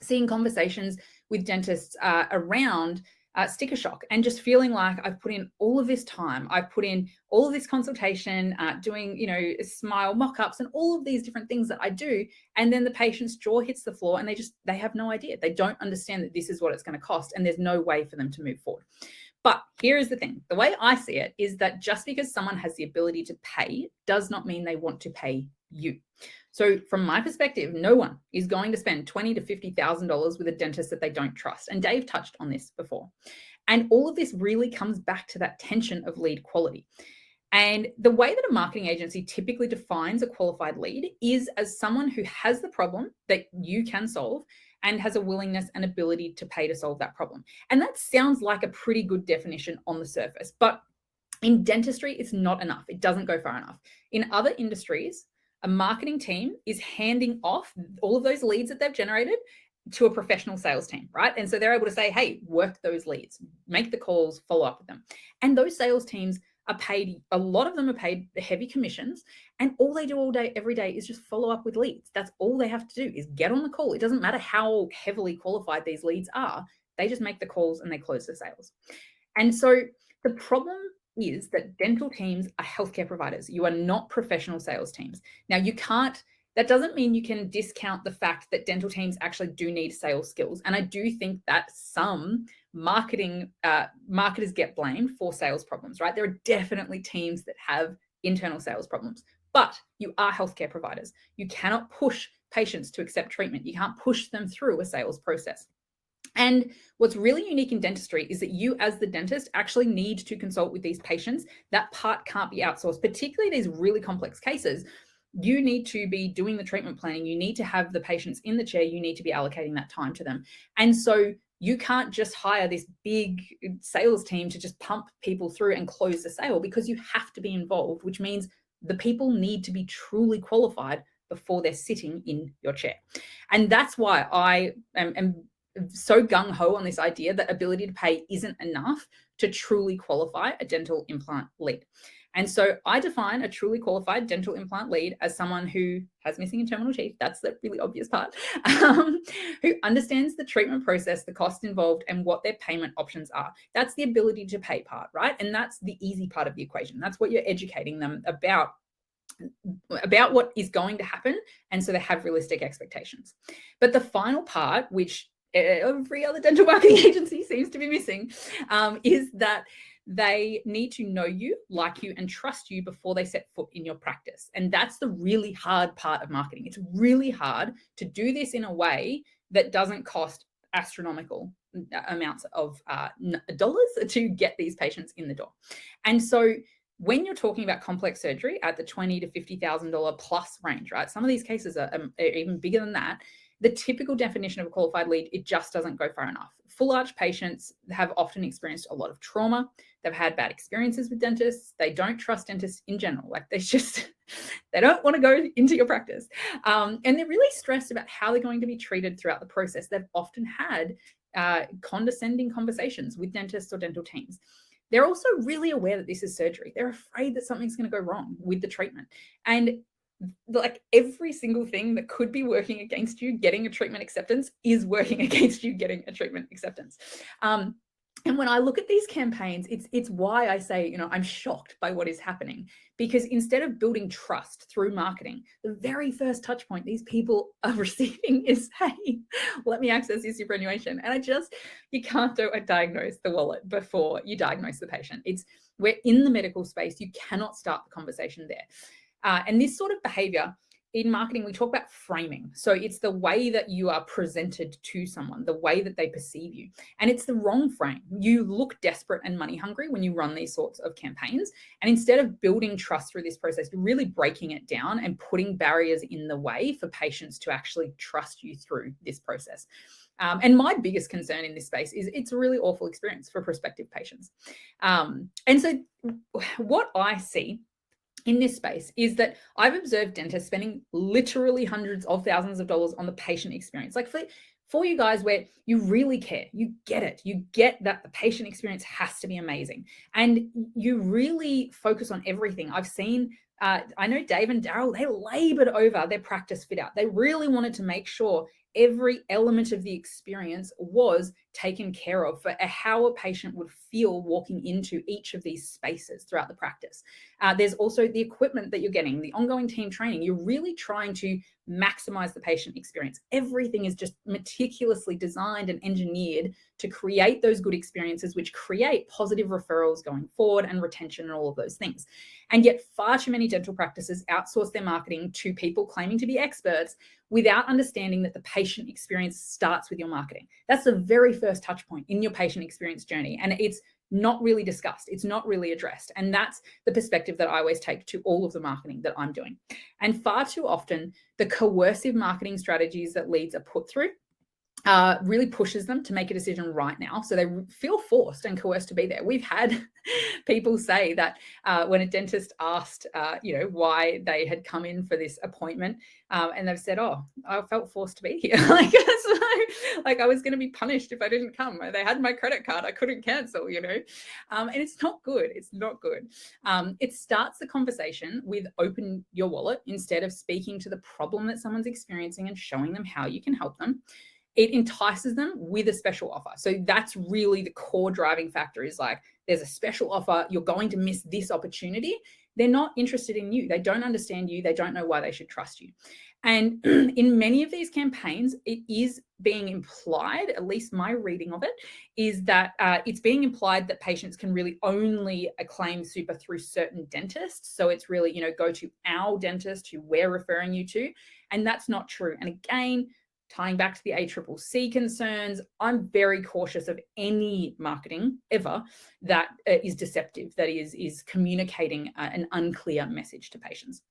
seeing conversations with dentists around sticker shock and just feeling like I've put in all of this time, I've put in all of this consultation, doing, smile mock-ups and all of these different things that I do. And then the patient's jaw hits the floor and they have no idea. They don't understand that this is what it's going to cost, and there's no way for them to move forward. But here is the thing. The way I see it is that just because someone has the ability to pay does not mean they want to pay you. So from my perspective, no one is going to spend $20,000 to $50,000 with a dentist that they don't trust. And Dave touched on this before. And all of this really comes back to that tension of lead quality. And the way that a marketing agency typically defines a qualified lead is as someone who has the problem that you can solve and has a willingness and ability to pay to solve that problem. And that sounds like a pretty good definition on the surface, but in dentistry, it's not enough. It doesn't go far enough. In other industries, a marketing team is handing off all of those leads that they've generated to a professional sales team, right? And so they're able to say, hey, work those leads, make the calls, follow up with them. And those sales teams are paid, a lot of them are paid heavy commissions, and all they do all day, every day is just follow up with leads. That's all they have to do is get on the call. It doesn't matter how heavily qualified these leads are. They just make the calls and they close the sales. And so the problem is that dental teams are healthcare providers. You are not professional sales teams. Now, that doesn't mean you can discount the fact that dental teams actually do need sales skills. And I do think that some marketers get blamed for sales problems, right? There are definitely teams that have internal sales problems, but you are healthcare providers. You cannot push patients to accept treatment. You can't push them through a sales process. And what's really unique in dentistry is that you, as the dentist, actually need to consult with these patients. That part can't be outsourced, particularly these really complex cases. You need to be doing the treatment planning. You need to have the patients in the chair. You need to be allocating that time to them. And so you can't just hire this big sales team to just pump people through and close the sale, because you have to be involved, which means the people need to be truly qualified before they're sitting in your chair. And that's why I am so gung-ho on this idea that ability to pay isn't enough to truly qualify a dental implant lead. And so I define a truly qualified dental implant lead as someone who has missing and terminal teeth. That's the really obvious part. Who understands the treatment process, the cost involved, and what their payment options are. That's the ability to pay part, right? And that's the easy part of the equation. That's what you're educating them about what is going to happen. And so they have realistic expectations. But the final part, which every other dental marketing agency seems to be missing, is that they need to know you, like you, and trust you before they set foot in your practice. And that's the really hard part of marketing. It's really hard to do this in a way that doesn't cost astronomical amounts of dollars to get these patients in the door. And so when you're talking about complex surgery at the $20,000 to $50,000 plus range, right? Some of these cases are even bigger than that. The typical definition of a qualified lead, it just doesn't go far enough. Full arch patients have often experienced a lot of trauma. They've had bad experiences with dentists. They don't trust dentists in general. Like they don't want to go into your practice. And they're really stressed about how they're going to be treated throughout the process. They've often had condescending conversations with dentists or dental teams. They're also really aware that this is surgery. They're afraid that something's going to go wrong with the treatment. And like every single thing that could be working against you getting a treatment acceptance is working against you getting a treatment acceptance. And when I look at these campaigns, it's why I say, I'm shocked by what is happening, because instead of building trust through marketing, the very first touch point these people are receiving is, hey, let me access your superannuation. And you can't diagnose the wallet before you diagnose the patient. We're in the medical space. You cannot start the conversation there. And this sort of behavior in marketing, we talk about framing. So it's the way that you are presented to someone, the way that they perceive you. And it's the wrong frame. You look desperate and money hungry when you run these sorts of campaigns. And instead of building trust through this process, you're really breaking it down and putting barriers in the way for patients to actually trust you through this process. And my biggest concern in this space is it's a really awful experience for prospective patients. And so what I see in this space is that I've observed dentists spending literally hundreds of thousands of dollars on the patient experience. Like for you guys where you really care, you get it. You get that the patient experience has to be amazing. And you really focus on everything. I've seen, I know Dave and Daryl, they labored over their practice fit out. They really wanted to make sure every element of the experience was taken care of for how a patient would feel walking into each of these spaces throughout the practice. There's also the equipment that you're getting, the ongoing team training. You're really trying to maximize the patient experience. Everything is just meticulously designed and engineered to create those good experiences, which create positive referrals going forward and retention and all of those things. And yet far too many dental practices outsource their marketing to people claiming to be experts without understanding that the patient experience starts with your marketing. That's the very first touch point in your patient experience journey. And it's not really discussed. It's not really addressed. And that's the perspective that I always take to all of the marketing that I'm doing. And far too often, the coercive marketing strategies that leads are put through really pushes them to make a decision right now. So they feel forced and coerced to be there. We've had people say that when a dentist asked, why they had come in for this appointment, and they've said, "Oh, I felt forced to be here. like I was going to be punished if I didn't come. They had my credit card. I couldn't cancel, And it's not good. It's not good. It starts the conversation with open your wallet instead of speaking to the problem that someone's experiencing and showing them how you can help them. it entices them with a special offer. So that's really the core driving factor, is like, there's a special offer, you're going to miss this opportunity. They're not interested in you. They don't understand you. They don't know why they should trust you. And in many of these campaigns, it is being implied, at least my reading of it, is that it's being implied that patients can really only claim super through certain dentists. So it's really, go to our dentist who we're referring you to. And that's not true. And again, tying back to the ACCC concerns, I'm very cautious of any marketing ever that is deceptive, that is communicating an unclear message to patients.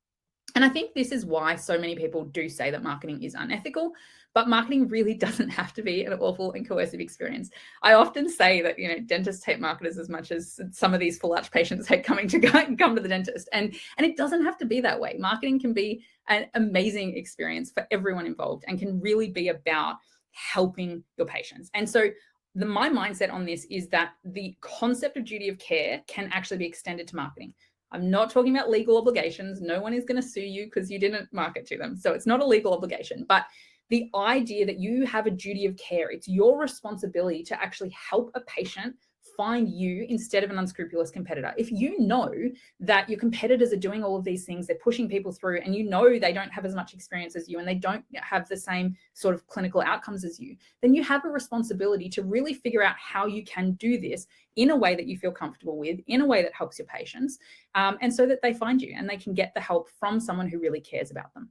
And I think this is why so many people do say that marketing is unethical, but marketing really doesn't have to be an awful and coercive experience. I often say that, dentists hate marketers as much as some of these full arch patients hate come to the dentist. And it doesn't have to be that way. Marketing can be an amazing experience for everyone involved and can really be about helping your patients. And so my mindset on this is that the concept of duty of care can actually be extended to marketing. I'm not talking about legal obligations. No one is going to sue you because you didn't market to them. So it's not a legal obligation, but the idea that you have a duty of care, it's your responsibility to actually help a patient find you instead of an unscrupulous competitor. If you know that your competitors are doing all of these things, they're pushing people through, and they don't have as much experience as you and they don't have the same sort of clinical outcomes as you, then you have a responsibility to really figure out how you can do this in a way that you feel comfortable with, in a way that helps your patients, and so that they find you and they can get the help from someone who really cares about them.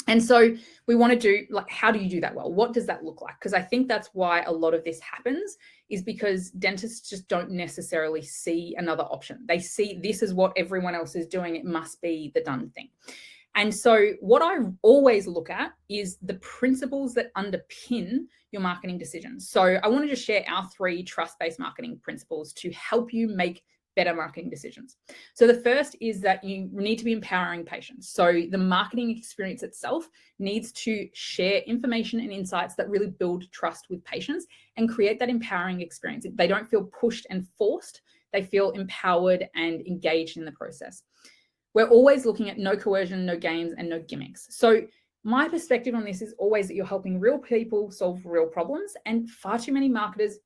And so we want to do, how do you do that well? What does that look like? Because I think that's why a lot of this happens, is because dentists just don't necessarily see another option. They see this is what everyone else is doing. It must be the done thing. And so what I always look at is the principles that underpin your marketing decisions. So I wanted to share our 3 trust-based marketing principles to help you make better marketing decisions. So the first is that you need to be empowering patients. So the marketing experience itself needs to share information and insights that really build trust with patients and create that empowering experience. They don't feel pushed and forced. They feel empowered and engaged in the process. We're always looking at no coercion, no games, and no gimmicks. So my perspective on this is always that you're helping real people solve real problems, and far too many marketers,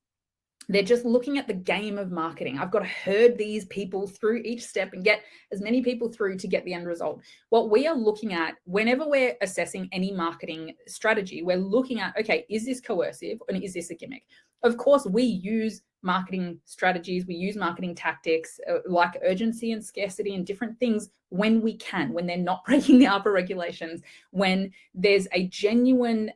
they're just looking at the game of marketing. I've got to herd these people through each step and get as many people through to get the end result. What we are looking at whenever we're assessing any marketing strategy, we're looking at, okay, is this coercive and is this a gimmick? Of course, we use marketing strategies, we use marketing tactics like urgency and scarcity and different things when we can, when they're not breaking the ARPA regulations, when there's a genuine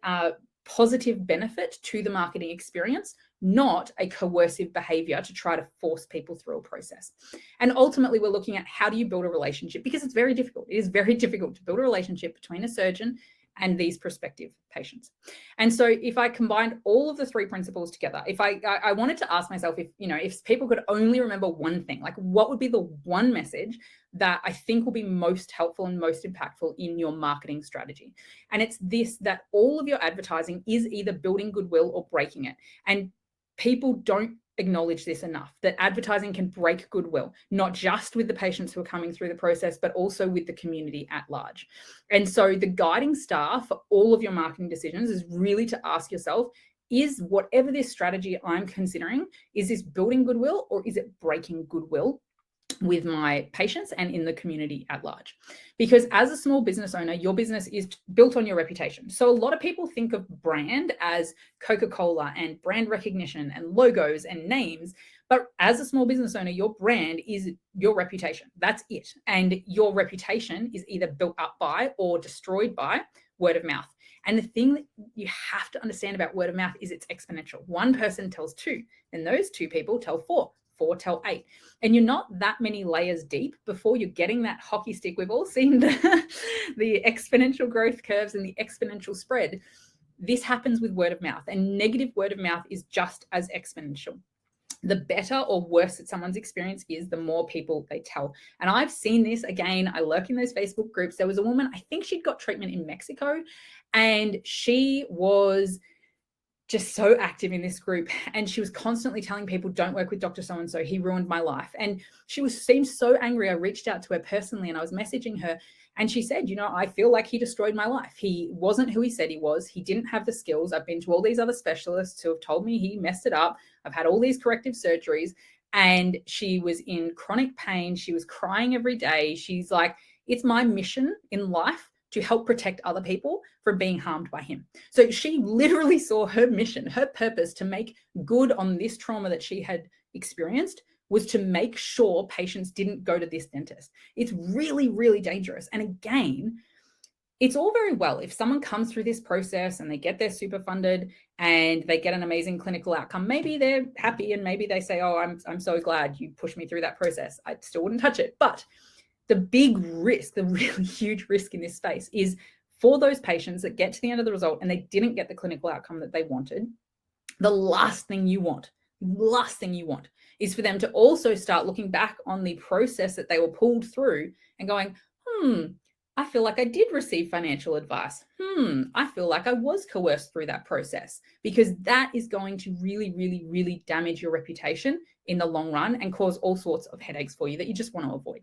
positive benefit to the marketing experience, not a coercive behavior to try to force people through a process. And ultimately, we're looking at how do you build a relationship, because it's very difficult. It is very difficult to build a relationship between a surgeon and these prospective patients. And so if I combined all of the 3 principles together, if I wanted to ask myself, if people could only remember one thing, like what would be the one message that I think will be most helpful and most impactful in your marketing strategy? And it's this, that all of your advertising is either building goodwill or breaking it. And people don't acknowledge this enough, that advertising can break goodwill, not just with the patients who are coming through the process, but also with the community at large. And so the guiding star for all of your marketing decisions is really to ask yourself, is whatever this strategy I'm considering, is this building goodwill or is it breaking goodwill with my patients and in the community at large? Because as a small business owner, your business is built on your reputation. So a lot of people think of brand as Coca-Cola and brand recognition and logos and names. But as a small business owner, your brand is your reputation. That's it. And your reputation is either built up by or destroyed by word of mouth. And the thing that you have to understand about word of mouth is it's exponential. One person tells 2, and those 2 people tell 4. 4 tell 8, and you're not that many layers deep before you're getting that hockey stick. We've all seen the exponential growth curves and the exponential spread. This happens with word of mouth, and negative word of mouth is just as exponential. The better or worse that someone's experience is, the more people they tell. And I've seen this again. I lurk in those Facebook groups. There was a woman, I think she'd got treatment in Mexico, and she was just so active in this group, and she was constantly telling people, don't work with Dr. So-and-so, he ruined my life. And she seemed so angry. I reached out to her personally and I was messaging her, and she said, I feel like he destroyed my life. He wasn't who he said he was. He didn't have the skills. I've been to all these other specialists who have told me he messed it up. I've had all these corrective surgeries. And she was in chronic pain. She was crying every day. She's like, it's my mission in life to help protect other people from being harmed by him. So she literally saw her mission, her purpose to make good on this trauma that she had experienced was to make sure patients didn't go to this dentist. It's really, really dangerous. And again, it's all very well if someone comes through this process and they get their super funded and they get an amazing clinical outcome. Maybe they're happy and maybe they say, oh, I'm so glad you pushed me through that process. I still wouldn't touch it. But the big risk, the really huge risk in this space is for those patients that get to the end of the result and they didn't get the clinical outcome that they wanted. The last thing you want is for them to also start looking back on the process that they were pulled through and going, I feel like I did receive financial advice. I feel like I was coerced through that process, because that is going to really, really, really damage your reputation in the long run and cause all sorts of headaches for you that you just want to avoid.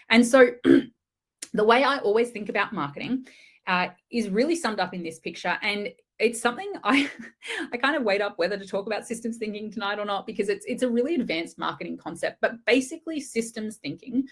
And so the way I always think about marketing is really summed up in this picture. And it's something I kind of weighed up whether to talk about systems thinking tonight or not, because it's a really advanced marketing concept. But basically, systems thinking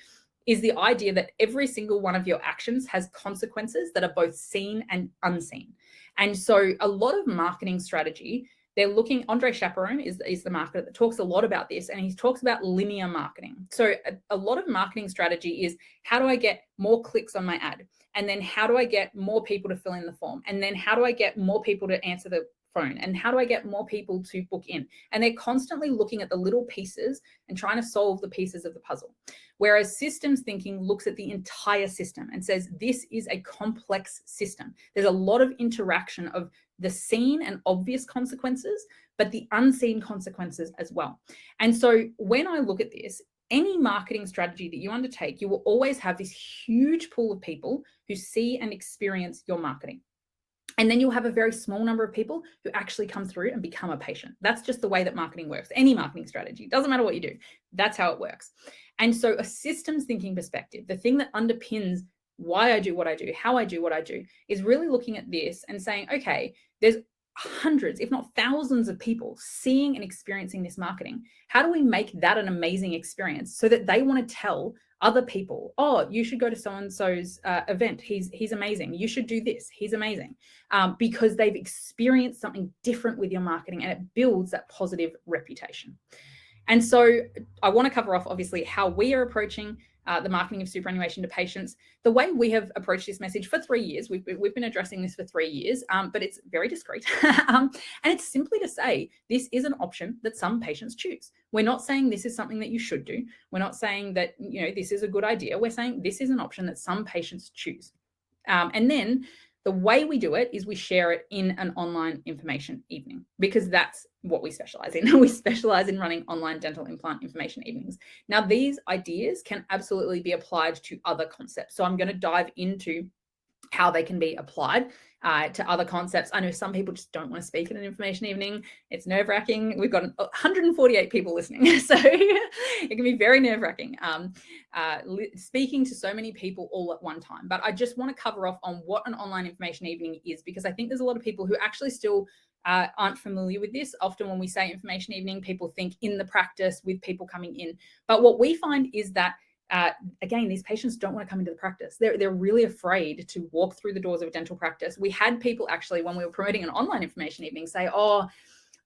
is the idea that every single one of your actions has consequences that are both seen and unseen. And so a lot of marketing strategy, they're looking, Andre Chaperon is the marketer that talks a lot about this, and he talks about linear marketing. So a lot of marketing strategy is, how do I get more clicks on my ad? And then how do I get more people to fill in the form? And then how do I get more people to answer the phone? And how do I get more people to book in? And they're constantly looking at the little pieces and trying to solve the pieces of the puzzle. Whereas systems thinking looks at the entire system and says, this is a complex system. There's a lot of interaction of the seen and obvious consequences, but the unseen consequences as well. And so when I look at this, any marketing strategy that you undertake, you will always have this huge pool of people who see and experience your marketing. And then you'll have a very small number of people who actually come through and become a patient. That's just the way that marketing works. Any marketing strategy, doesn't matter what you do. That's how it works. And so a systems thinking perspective, the thing that underpins why I do what I do, how I do what I do, is really looking at this and saying, okay, there's hundreds, if not thousands of people seeing and experiencing this marketing. How do we make that an amazing experience so that they want to tell other people, oh, you should go to so-and-so's event. He's amazing. You should do this. He's amazing. Because they've experienced something different with your marketing, and it builds that positive reputation. And so I want to cover off, obviously, how we are approaching the marketing of superannuation to patients. The way we have approached this message for 3 years, we've been addressing this for 3 years, but it's very discreet. And it's simply to say, this is an option that some patients choose. We're not saying this is something that you should do. We're not saying that, this is a good idea. We're saying this is an option that some patients choose. And then the way we do it is we share it in an online information evening, because that's what we specialize in. We specialize in running online dental implant information evenings. Now, these ideas can absolutely be applied to other concepts. So I'm going to dive into how they can be applied to other concepts. I know some people just don't want to speak at an information evening. It's nerve-wracking. We've got 148 people listening, so it can be very nerve-wracking speaking to so many people all at one time. But I just want to cover off on what an online information evening is, because I think there's a lot of people who actually still aren't familiar with this. Often when we say information evening, people think in the practice with people coming in. But what we find is that again, these patients don't want to come into the practice. They're really afraid to walk through the doors of a dental practice. We had people actually, when we were promoting an online information evening, say, oh,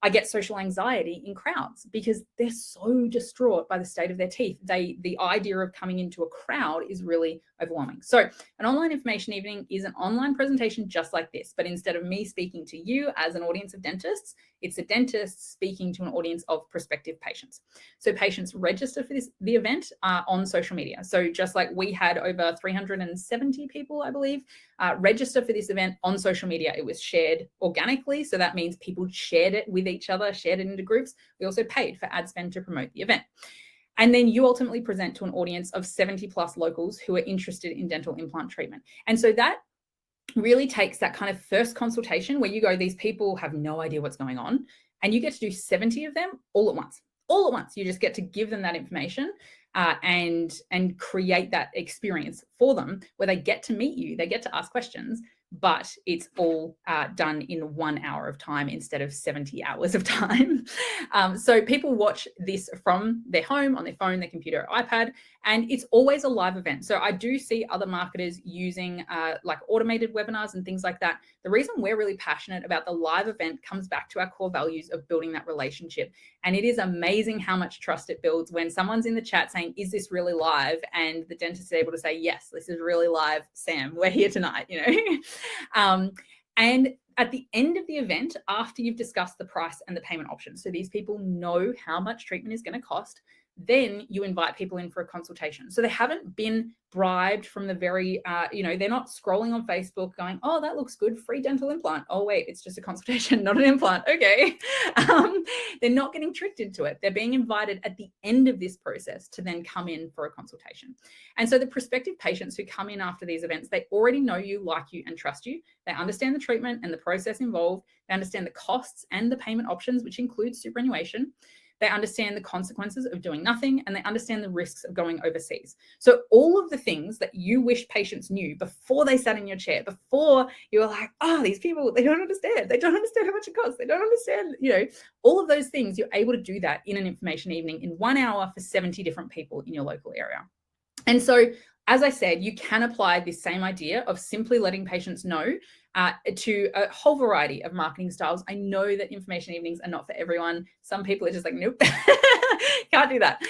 I get social anxiety in crowds, because they're so distraught by the state of their teeth. The idea of coming into a crowd is really overwhelming. So an online information evening is an online presentation just like this, but instead of me speaking to you as an audience of dentists, it's a dentist speaking to an audience of prospective patients. So patients register for the event on social media. So just like we had over 370 people, I believe, register for this event on social media. It was shared organically. So that means people shared it with each other, shared it into groups. We also paid for ad spend to promote the event. And then you ultimately present to an audience of 70 plus locals who are interested in dental implant treatment. And so that really takes that kind of first consultation where you go, these people have no idea what's going on, and you get to do 70 of them all at once. All at once. You just get to give them that information and create that experience for them where they get to meet you, they get to ask questions, but it's all done in 1 hour of time instead of 70 hours of time. So people watch this from their home, on their phone, their computer, or iPad, and it's always a live event. So I do see other marketers using like automated webinars and things like that. The reason we're really passionate about the live event comes back to our core values of building that relationship. And it is amazing how much trust it builds when someone's in the chat saying, is this really live? And the dentist is able to say, yes, this is really live, Sam, we're here tonight, you know. And at the end of the event, after you've discussed the price and the payment options, so these people know how much treatment is going to cost, then you invite people in for a consultation. So they haven't been bribed from the very, they're not scrolling on Facebook going, oh, that looks good, free dental implant. Oh, wait, it's just a consultation, not an implant. Okay. They're not getting tricked into it. They're being invited at the end of this process to then come in for a consultation. And so the prospective patients who come in after these events, they already know you, like you, and trust you. They understand the treatment and the process involved. They understand the costs and the payment options, which includes superannuation. They understand the consequences of doing nothing, and they understand the risks of going overseas. So all of the things that you wish patients knew before they sat in your chair, before you were like, oh, these people, they don't understand. They don't understand how much it costs. They don't understand, all of those things, you're able to do that in an information evening in 1 hour for 70 different people in your local area. And so, as I said, you can apply this same idea of simply letting patients know to a whole variety of marketing styles. I know that information evenings are not for everyone. Some people are just like, nope, can't do that.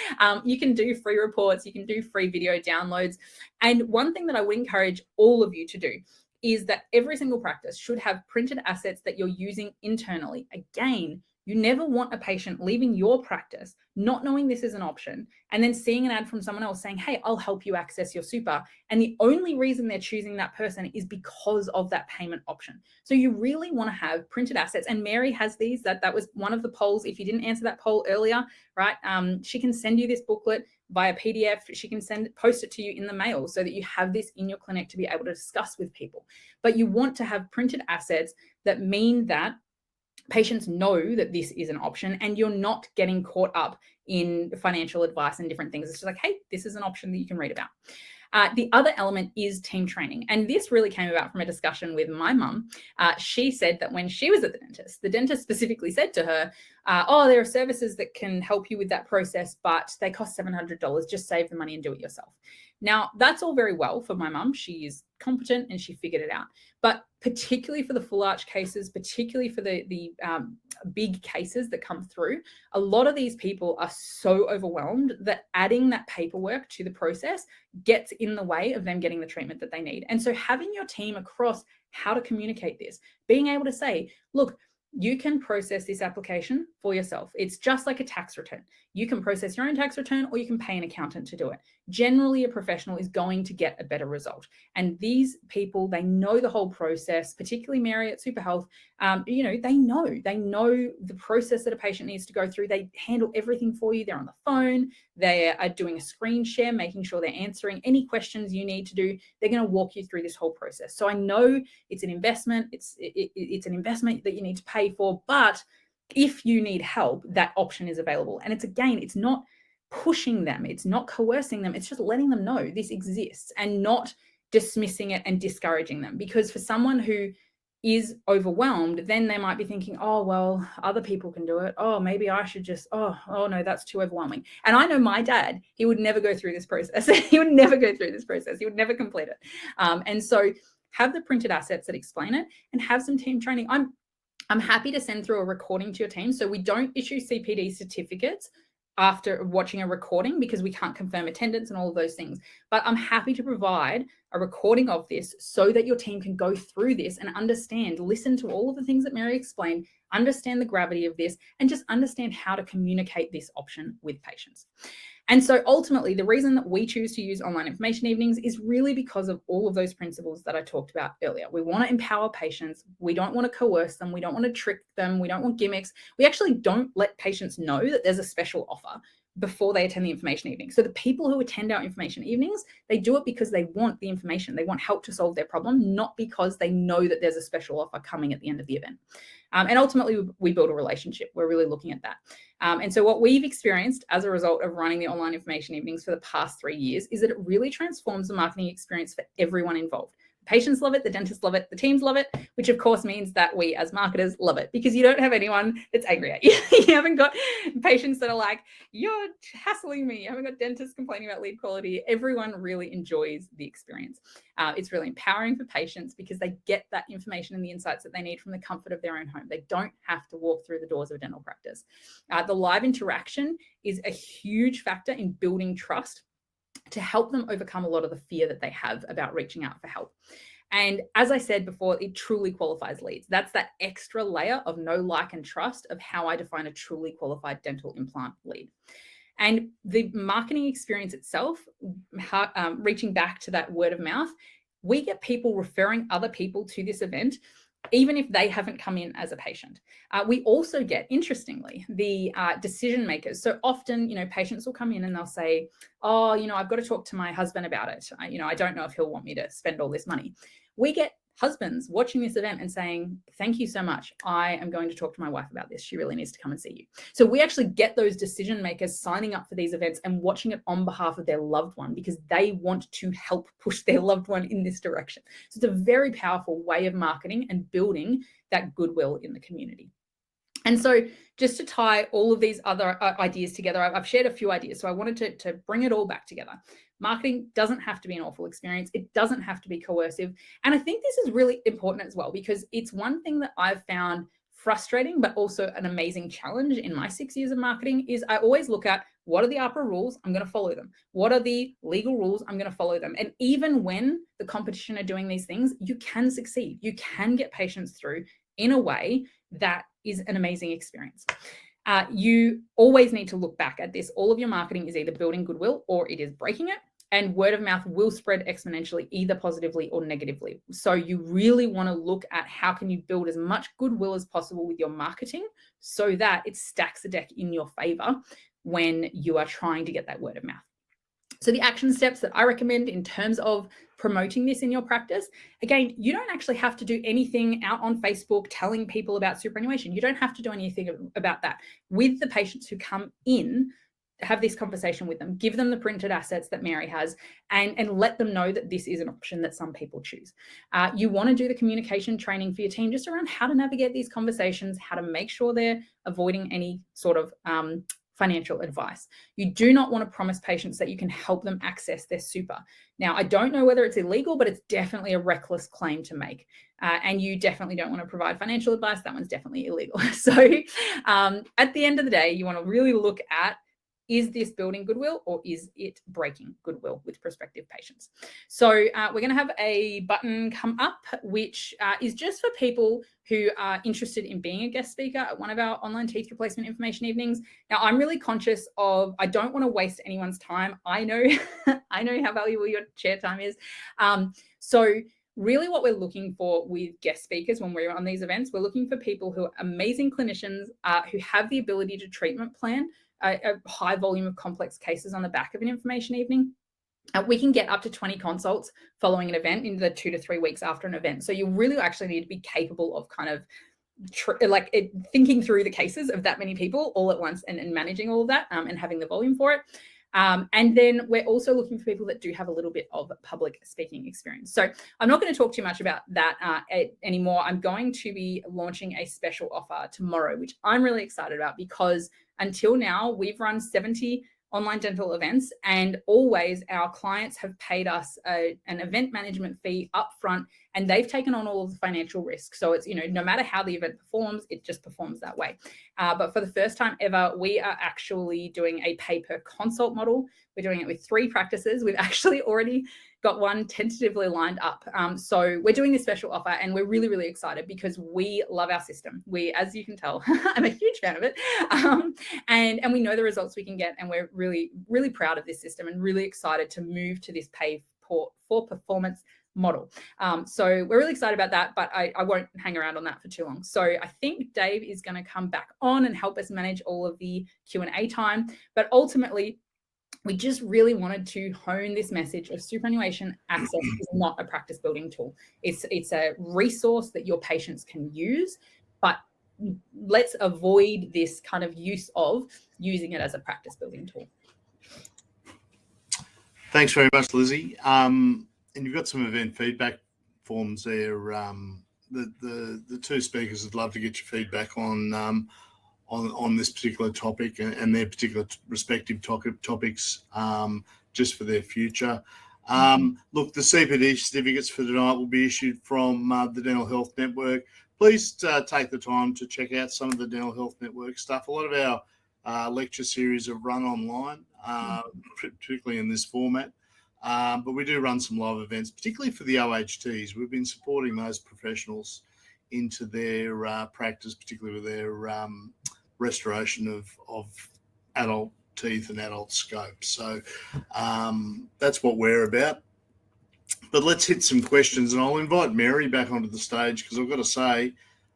You can do free reports, you can do free video downloads. And one thing that I would encourage all of you to do is that every single practice should have printed assets that you're using internally. Again, you never want a patient leaving your practice not knowing this is an option and then seeing an ad from someone else saying, hey, I'll help you access your super. And the only reason they're choosing that person is because of that payment option. So you really want to have printed assets. And Mary has these, that was one of the polls. If you didn't answer that poll earlier, right, she can send you this booklet via PDF. She can post it to you in the mail so that you have this in your clinic to be able to discuss with people. But you want to have printed assets that mean that patients know that this is an option and you're not getting caught up in financial advice and different things. It's just like, hey, this is an option that you can read about. The other element is team training. And this really came about from a discussion with my mum. She said that when she was at the dentist specifically said to her, oh, there are services that can help you with that process, but they cost $700. Just save the money and do it yourself. Now, that's all very well for my mum. She is competent and she figured it out. But particularly for the full arch cases, particularly for the big cases that come through, a lot of these people are so overwhelmed that adding that paperwork to the process gets in the way of them getting the treatment that they need. And so having your team across how to communicate this, being able to say, look, you can process this application for yourself. It's just like a tax return. You can process your own tax return or you can pay an accountant to do it. Generally, a professional is going to get a better result. And these people, they know the whole process, particularly Mary at Superhealth. They know the process that a patient needs to go through. They handle everything for you. They're on the phone. They are doing a screen share, making sure they're answering any questions you need to do. They're going to walk you through this whole process. So I know it's an investment. It's an investment that you need to pay for, but if you need help, that option is available. And it's not pushing them. It's not coercing them. It's just letting them know this exists and not dismissing it and discouraging them. Because for someone who is overwhelmed, then they might be thinking, oh, well, other people can do it. Oh, maybe I should just, oh no, that's too overwhelming. And I know my dad, he would never go through this process. He would never go through this process. He would never complete it. And so have the printed assets that explain it and have some team training. I'm happy to send through a recording to your team. So we don't issue CPD certificates after watching a recording because we can't confirm attendance and all of those things. But I'm happy to provide a recording of this so that your team can go through this and understand, listen to all of the things that Mary explained, understand the gravity of this, and just understand how to communicate this option with patients. And so ultimately, the reason that we choose to use online information evenings is really because of all of those principles that I talked about earlier. We want to empower patients. We don't want to coerce them. We don't want to trick them. We don't want gimmicks. We actually don't let patients know that there's a special offer. before they attend the information evening. So the people who attend our information evenings, they do it because they want the information. They want help to solve their problem, not because they know that there's a special offer coming at the end of the event. And ultimately, we build a relationship. We're really looking at that. And so what we've experienced as a result of running the online information evenings for the past 3 years is that it really transforms the marketing experience for everyone involved. Patients love it, the dentists love it, the teams love it, which of course means that we as marketers love it, because you don't have anyone that's angry at you. You haven't got patients that are like, you're hassling me. You haven't got dentists complaining about lead quality. Everyone really enjoys the experience. It's really empowering for patients because they get that information and the insights that they need from the comfort of their own home. They don't have to walk through the doors of a dental practice. The live interaction is a huge factor in building trust to help them overcome a lot of the fear that they have about reaching out for help. And as I said before, it truly qualifies leads. That's that extra layer of know, like, and trust of how I define a truly qualified dental implant lead. And the marketing experience itself, reaching back to that word of mouth, we get people referring other people to this event, even if they haven't come in as a patient. We also get, interestingly, the decision makers. So often, patients will come in and they'll say, oh, I've got to talk to my husband about it. I don't know if he'll want me to spend all this money. We get husbands watching this event and saying, thank you so much. I am going to talk to my wife about this. She really needs to come and see you. So we actually get those decision makers signing up for these events and watching it on behalf of their loved one because they want to help push their loved one in this direction. So it's a very powerful way of marketing and building that goodwill in the community. And so just to tie all of these other ideas together, I've shared a few ideas. So I wanted to bring it all back together. Marketing doesn't have to be an awful experience. It doesn't have to be coercive. And I think this is really important as well, because it's one thing that I've found frustrating, but also an amazing challenge in my 6 years of marketing is I always look at what are the APRA rules? I'm going to follow them. What are the legal rules? I'm going to follow them. And even when the competition are doing these things, you can succeed. You can get patients through in a way that is an amazing experience. You always need to look back at this. All of your marketing is either building goodwill or it is breaking it. And word of mouth will spread exponentially, either positively or negatively. So you really want to look at how can you build as much goodwill as possible with your marketing so that it stacks the deck in your favor when you are trying to get that word of mouth. So the action steps that I recommend in terms of promoting this in your practice, again, you don't actually have to do anything out on Facebook telling people about superannuation. You don't have to do anything about that. With the patients who come in, have this conversation with them, give them the printed assets that Mary has, and let them know that this is an option that some people choose. You want to do the communication training for your team just around how to navigate these conversations, how to make sure they're avoiding any sort of financial advice. You do not want to promise patients that you can help them access their super. Now, I don't know whether it's illegal, but it's definitely a reckless claim to make. And you definitely don't want to provide financial advice. That one's definitely illegal. So at the end of the day, you want to really look at, is this building goodwill or is it breaking goodwill with prospective patients? So we're going to have a button come up, which is just for people who are interested in being a guest speaker at one of our online teeth replacement information evenings. Now, I'm really conscious of, I don't want to waste anyone's time. I know, I know how valuable your chair time is. So really what we're looking for with guest speakers when we're on these events, we're looking for people who are amazing clinicians, who have the ability to treatment plan a high volume of complex cases on the back of an information evening. We can get up to 20 consults following an event in the 2 to 3 weeks after an event. So you really actually need to be capable of kind of thinking through the cases of that many people all at once and managing all of that and having the volume for it. And then we're also looking for people that do have a little bit of public speaking experience. So I'm not going to talk too much about that anymore. I'm going to be launching a special offer tomorrow, which I'm really excited about because until now we've run 70 online dental events and always our clients have paid us an event management fee upfront and they've taken on all of the financial risk. So it's, no matter how the event performs, it just performs that way. But for the first time ever, we are actually doing a pay per consult model. We're doing it with 3 practices. We've actually already got one tentatively lined up. So we're doing this special offer and we're really, really excited because we love our system. We, as you can tell, I'm a huge fan of it. And we know the results we can get and we're really, really proud of this system and really excited to move to this pay for performance model. So we're really excited about that, but I won't hang around on that for too long. So I think Dave is going to come back on and help us manage all of the Q&A time. But ultimately, we just really wanted to hone this message of superannuation access is not a practice building tool. It's a resource that your patients can use, but let's avoid this kind of use of using it as a practice building tool. Thanks very much, Lizzie. And you've got some event feedback forms there. The two speakers would love to get your feedback on this particular topic and their particular respective topics, just for their future. Look, the CPD certificates for tonight will be issued from the Dental Health Network. Please take the time to check out some of the Dental Health Network stuff. A lot of our lecture series are run online, particularly in this format. But we do run some live events, particularly for the OHTs. We've been supporting those professionals into their practice, particularly with their restoration of adult teeth and adult scope. So that's what we're about. But let's hit some questions, and I'll invite Mary back onto the stage because I've got to say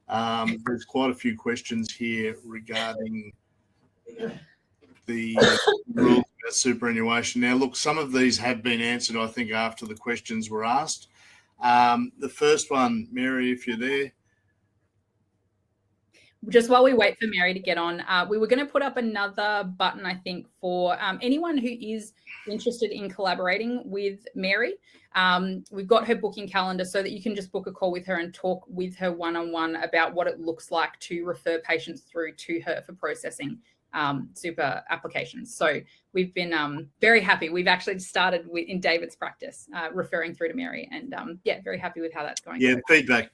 there's quite a few questions here regarding the rules about superannuation. Now, look, some of these have been answered, I think, after the questions were asked. The first one, Mary, if you're there. Just while we wait for Mary to get on, we were going to put up another button, I think, for anyone who is interested in collaborating with Mary. We've got her booking calendar so that you can just book a call with her and talk with her one-on-one about what it looks like to refer patients through to her for processing super applications. So we've been very happy. We've actually started in David's practice, referring through to Mary, and yeah, very happy with how that's going. Yeah, feedback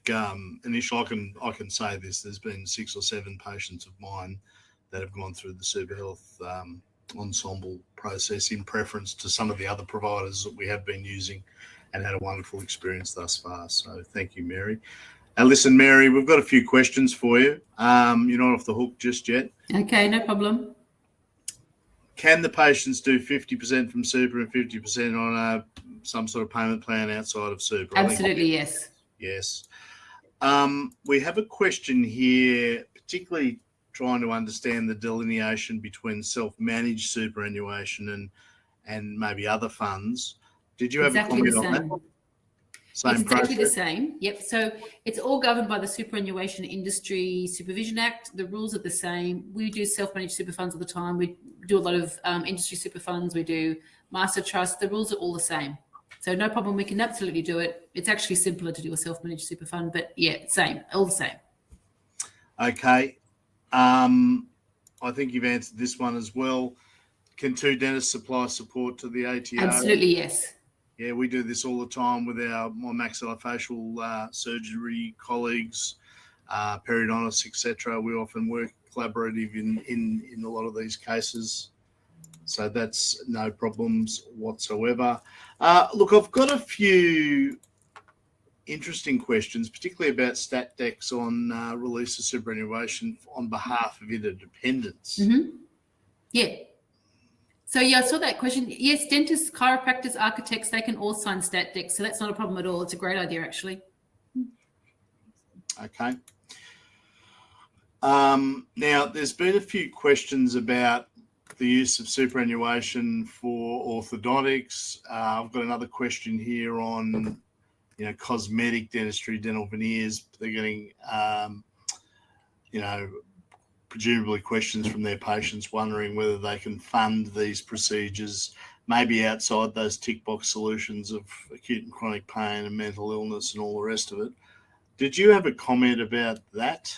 initial. I can say this. There's been 6 or 7 patients of mine that have gone through the Super Health ensemble process in preference to some of the other providers that we have been using, and had a wonderful experience thus far. So thank you, Mary. Now, listen, Mary, we've got a few questions for you. You're not off the hook just yet. Okay, no problem. Can the patients do 50% from super and 50% on some sort of payment plan outside of super? Absolutely, yes. Yes. We have a question here, particularly trying to understand the delineation between self-managed superannuation and maybe other funds. Did you have a comment on that? It's exactly the same. Yep. So it's all governed by the Superannuation Industry Supervision Act. The rules are the same. We do self-managed super funds all the time. We do a lot of industry super funds. We do master trust. The rules are all the same. So no problem. We can absolutely do it. It's actually simpler to do a self-managed super fund, but yeah, same, all the same. Okay. I think you've answered this one as well. Can 2 dentists supply support to the ATO? Absolutely, yes. Yeah, we do this all the time with my maxillofacial surgery colleagues, periodontists, etc. We often work collaborative in a lot of these cases. So that's no problems whatsoever. Look, I've got a few interesting questions, particularly about stat decks on release of superannuation on behalf of interdependents. Mm-hmm. Yeah. So yeah, I saw that question. Yes, dentists, chiropractors, architects, they can all sign stat decks. So that's not a problem at all. It's a great idea, actually. Okay. Now, there's been a few questions about the use of superannuation for orthodontics. I've got another question here on, cosmetic dentistry, dental veneers. They're getting, presumably questions from their patients wondering whether they can fund these procedures, maybe outside those tick box solutions of acute and chronic pain and mental illness and all the rest of it. Did you have a comment about that?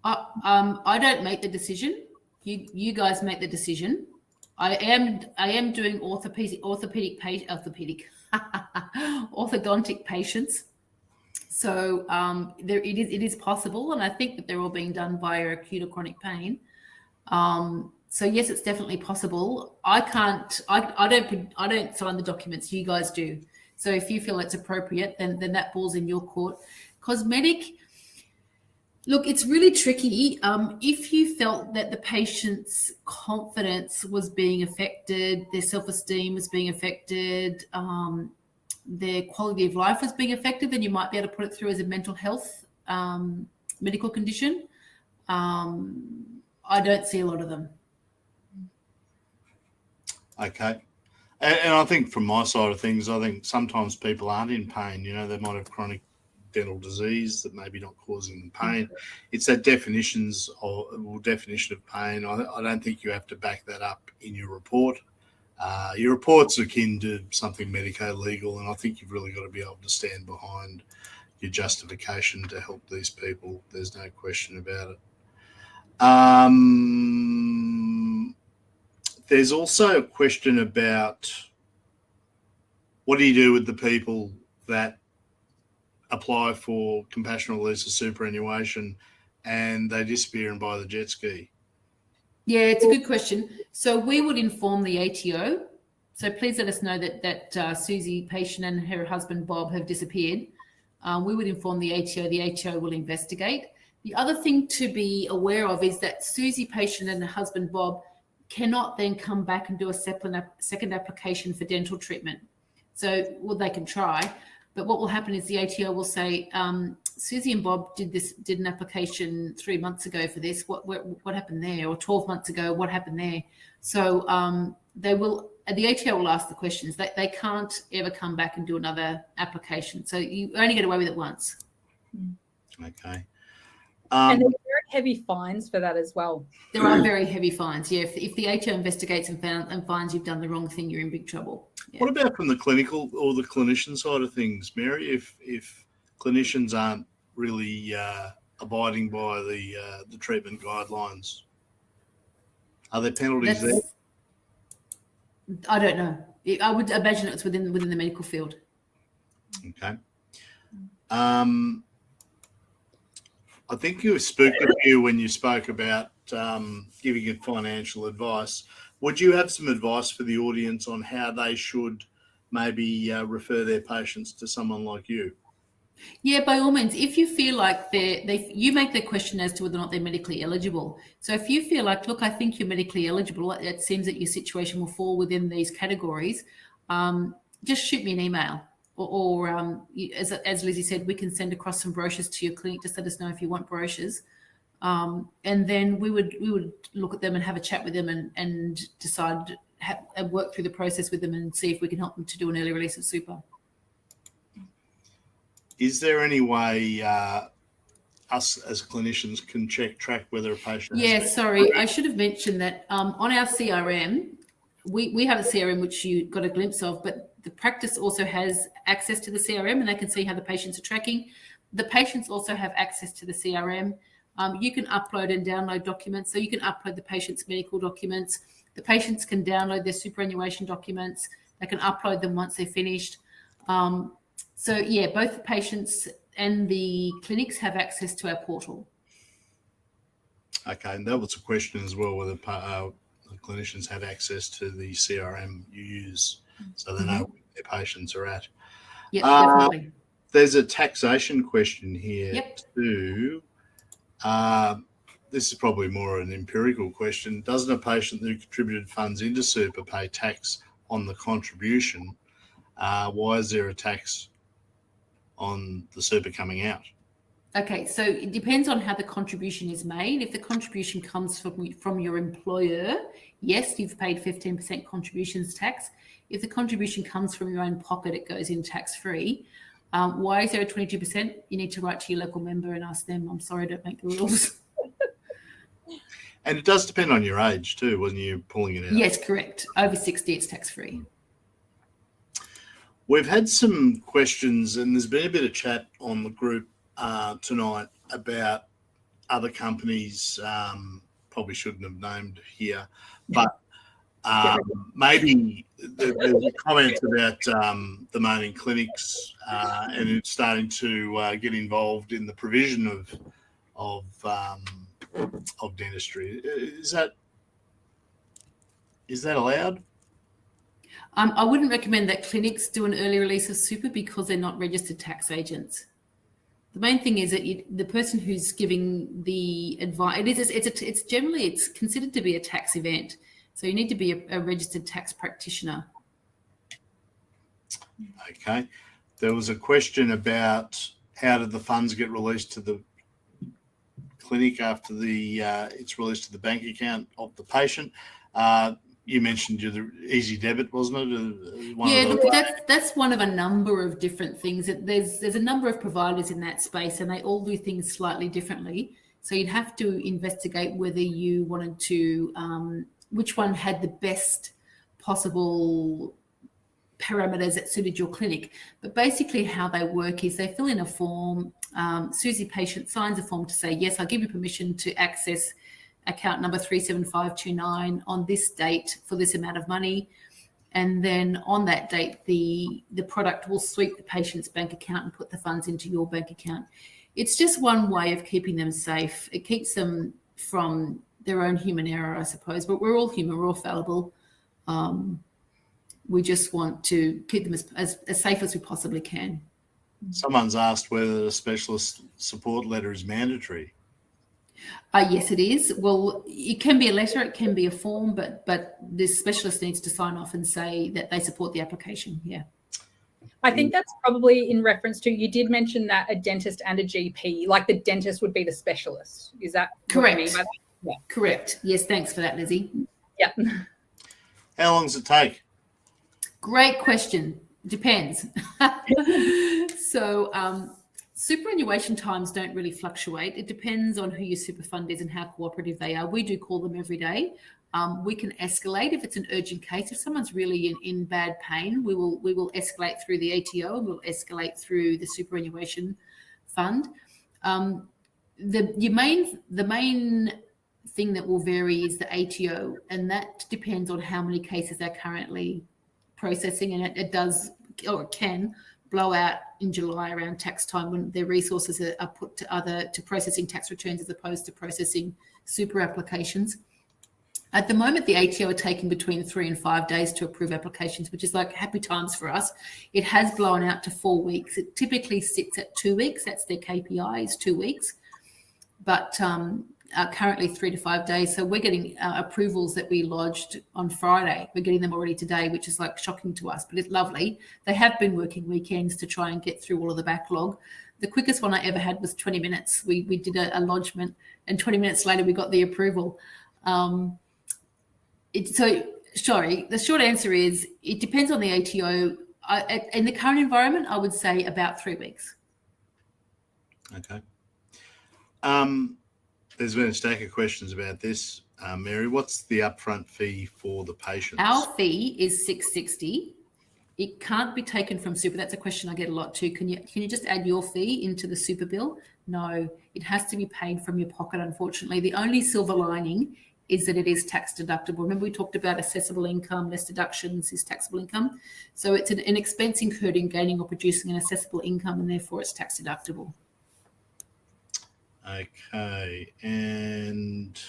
I don't make the decision. You guys make the decision. I am doing orthodontic patients. So it is possible, and I think that they're all being done via acute or chronic pain. So yes, it's definitely possible. I don't sign the documents. You guys do. So if you feel it's appropriate, then that ball's in your court. Cosmetic. Look, it's really tricky. If you felt that the patient's confidence was being affected, their self-esteem was being affected, their quality of life was being affected, then you might be able to put it through as a mental health medical condition. I don't see a lot of them. Okay. And I think from my side of things, I think sometimes people aren't in pain. You know, they might have chronic dental disease that maybe not causing them pain. It's that definition of pain. I don't think you have to back that up in your report. Your report's akin to something medico-legal, and I think you've really got to be able to stand behind your justification to help these people. There's no question about it. There's also a question about what do you do with the people that apply for compassionate release of superannuation and they disappear and buy the jet ski? Yeah, it's a good question. So we would inform the ATO. So please let us know that Susie Patient and her husband Bob have disappeared. We would inform the ATO. The ATO will investigate. The other thing to be aware of is that Susie Patient and her husband Bob cannot then come back and do a second application for dental treatment. So, well, they can try, but what will happen is the ATO will say, Susie and Bob did an application 3 months ago for this. What happened there? Or 12 months ago, what happened there? So the ATO will ask the questions. They can't ever come back and do another application. So you only get away with it once. Okay. And there's very heavy fines for that as well. There are very heavy fines. Yeah, if the ATO investigates and finds you've done the wrong thing, you're in big trouble. Yeah. What about from the clinical or the clinician side of things, Mary? If clinicians aren't really abiding by the treatment guidelines, are there penalties there? I don't know. I would imagine it's within the medical field. Okay. I think you spoke a few when you spoke about giving it financial advice. Would you have some advice for the audience on how they should maybe refer their patients to someone like you? Yeah, by all means. If you feel like you make the question as to whether or not they're medically eligible. So if you feel like, look, I think you're medically eligible, it seems that your situation will fall within these categories, just shoot me an email. Or as Lizzie said, we can send across some brochures to your clinic. Just let us know if you want brochures, and then we would look at them and have a chat with them and decide and work through the process with them and see if we can help them to do an early release of super. Is there any way us as clinicians can track whether a patient? Yeah, sorry, I should have mentioned that on our CRM. We have a CRM which you got a glimpse of, but the practice also has access to the CRM and they can see how the patients are tracking. The patients also have access to the CRM. You can upload and download documents. So you can upload the patient's medical documents. The patients can download their superannuation documents. They can upload them once they're finished. So yeah, both the patients and the clinics have access to our portal. Okay, and that was a question as well, whether the clinicians have access to the CRM you use, so they know where their patients are at. Yeah, definitely. There's a taxation question here too. This is probably more an empirical question. Doesn't a patient who contributed funds into super pay tax on the contribution? Why is there a tax on the super coming out? Okay, so it depends on how the contribution is made. If the contribution comes from your employer, yes, you've paid 15% contributions tax. If the contribution comes from your own pocket, it goes in tax-free. Why is there a 22%? You need to write to your local member and ask them. I'm sorry, I don't make the rules. And it does depend on your age too, wasn't you pulling it out? Yes, correct. Over 60, it's tax-free. We've had some questions and there's been a bit of chat on the group tonight about other companies, probably shouldn't have named here, but maybe there's comments about the main clinics and it's starting to get involved in the provision of dentistry. Is that allowed? I wouldn't recommend that clinics do an early release of super because they're not registered tax agents. The main thing is that the person who's giving the advice, it's considered to be a tax event. So you need to be a registered tax practitioner. Okay. There was a question about how did the funds get released to the clinic after it's released to the bank account of the patient. You mentioned the easy debit, wasn't it? Look, that's one of a number of different things. There's a number of providers in that space, and they all do things slightly differently. So you'd have to investigate whether you wanted to, which one had the best possible parameters that suited your clinic. But basically how they work is they fill in a form. Susie patient signs a form to say, yes, I'll give you permission to access account number 37529 on this date for this amount of money. And then on that date, the product will sweep the patient's bank account and put the funds into your bank account. It's just one way of keeping them safe. It keeps them from their own human error, I suppose, but we're all human, we're all fallible. We just want to keep them as safe as we possibly can. Someone's asked whether the specialist support letter is mandatory. Yes, it is. Well, it can be a letter, it can be a form, but this specialist needs to sign off and say that they support the application. Yeah. I think that's probably in reference to, you did mention that a dentist and a GP, like the dentist would be the specialist. Is that correct? What you mean by that? Yeah. Correct. Yes, thanks for that, Lizzie. Yeah. How long does it take? Great question. Depends. So superannuation times don't really fluctuate. It depends on who your super fund is and how cooperative they are. We do call them every day. We can escalate if it's an urgent case. If someone's really in bad pain, we will escalate through the ATO and we'll escalate through the superannuation fund. The main thing that will vary is the ATO, and that depends on how many cases they're currently processing, and it does, or it can blow out in July around tax time when their resources are put to processing tax returns as opposed to processing super applications. At the moment, the ATO are taking between 3 and 5 days to approve applications, which is like happy times for us. It has blown out to 4 weeks. It typically sits at 2 weeks. That's their KPI, is 2 weeks. But currently 3 to 5 days. So we're getting approvals that we lodged on Friday. We're getting them already today, which is like shocking to us, but it's lovely. They have been working weekends to try and get through all of the backlog. The quickest one I ever had was 20 minutes. We did a lodgement, and 20 minutes later we got the approval. The short answer is it depends on the ATO. In the current environment, I would say about 3 weeks. Okay. There's been a stack of questions about this. Mary, what's the upfront fee for the patients? Our fee is $660. It can't be taken from super. That's a question I get a lot too. Can you just add your fee into the super bill? No, it has to be paid from your pocket, unfortunately. The only silver lining is that it is tax deductible. Remember, we talked about assessable income, less deductions is taxable income. So it's an expense incurred in gaining or producing an assessable income, and therefore it's tax deductible. Okay, and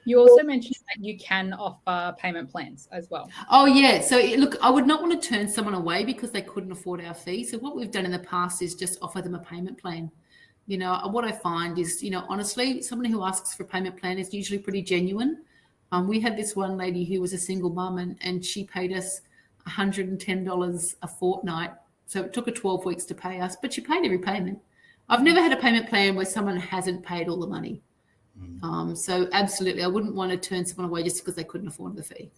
you also mentioned that you can offer payment plans as well. Oh yeah, so look, I would not want to turn someone away because they couldn't afford our fee. So what we've done in the past is just offer them a payment plan. You know, what I find is, honestly, someone who asks for a payment plan is usually pretty genuine. We had this one lady who was a single mum, and she paid us $110 a fortnight. So it took her 12 weeks to pay us, but she paid every payment. I've never had a payment plan where someone hasn't paid all the money. So absolutely, I wouldn't want to turn someone away just because they couldn't afford the fee.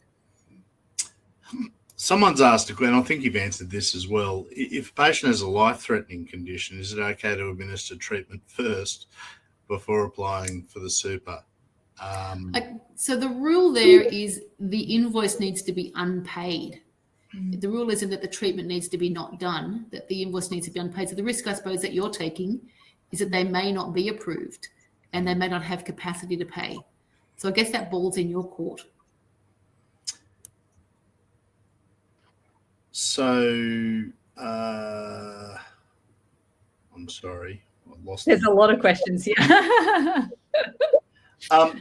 Someone's asked a question, I think you've answered this as well. If a patient has a life-threatening condition, is it okay to administer treatment first before applying for the super? So the rule there is the invoice needs to be unpaid. The rule isn't that the treatment needs to be not done, that the invoice needs to be unpaid. So the risk, I suppose, that you're taking is that they may not be approved and they may not have capacity to pay. So I guess that ball's in your court. So, I'm sorry, I lost There's a lot of questions here.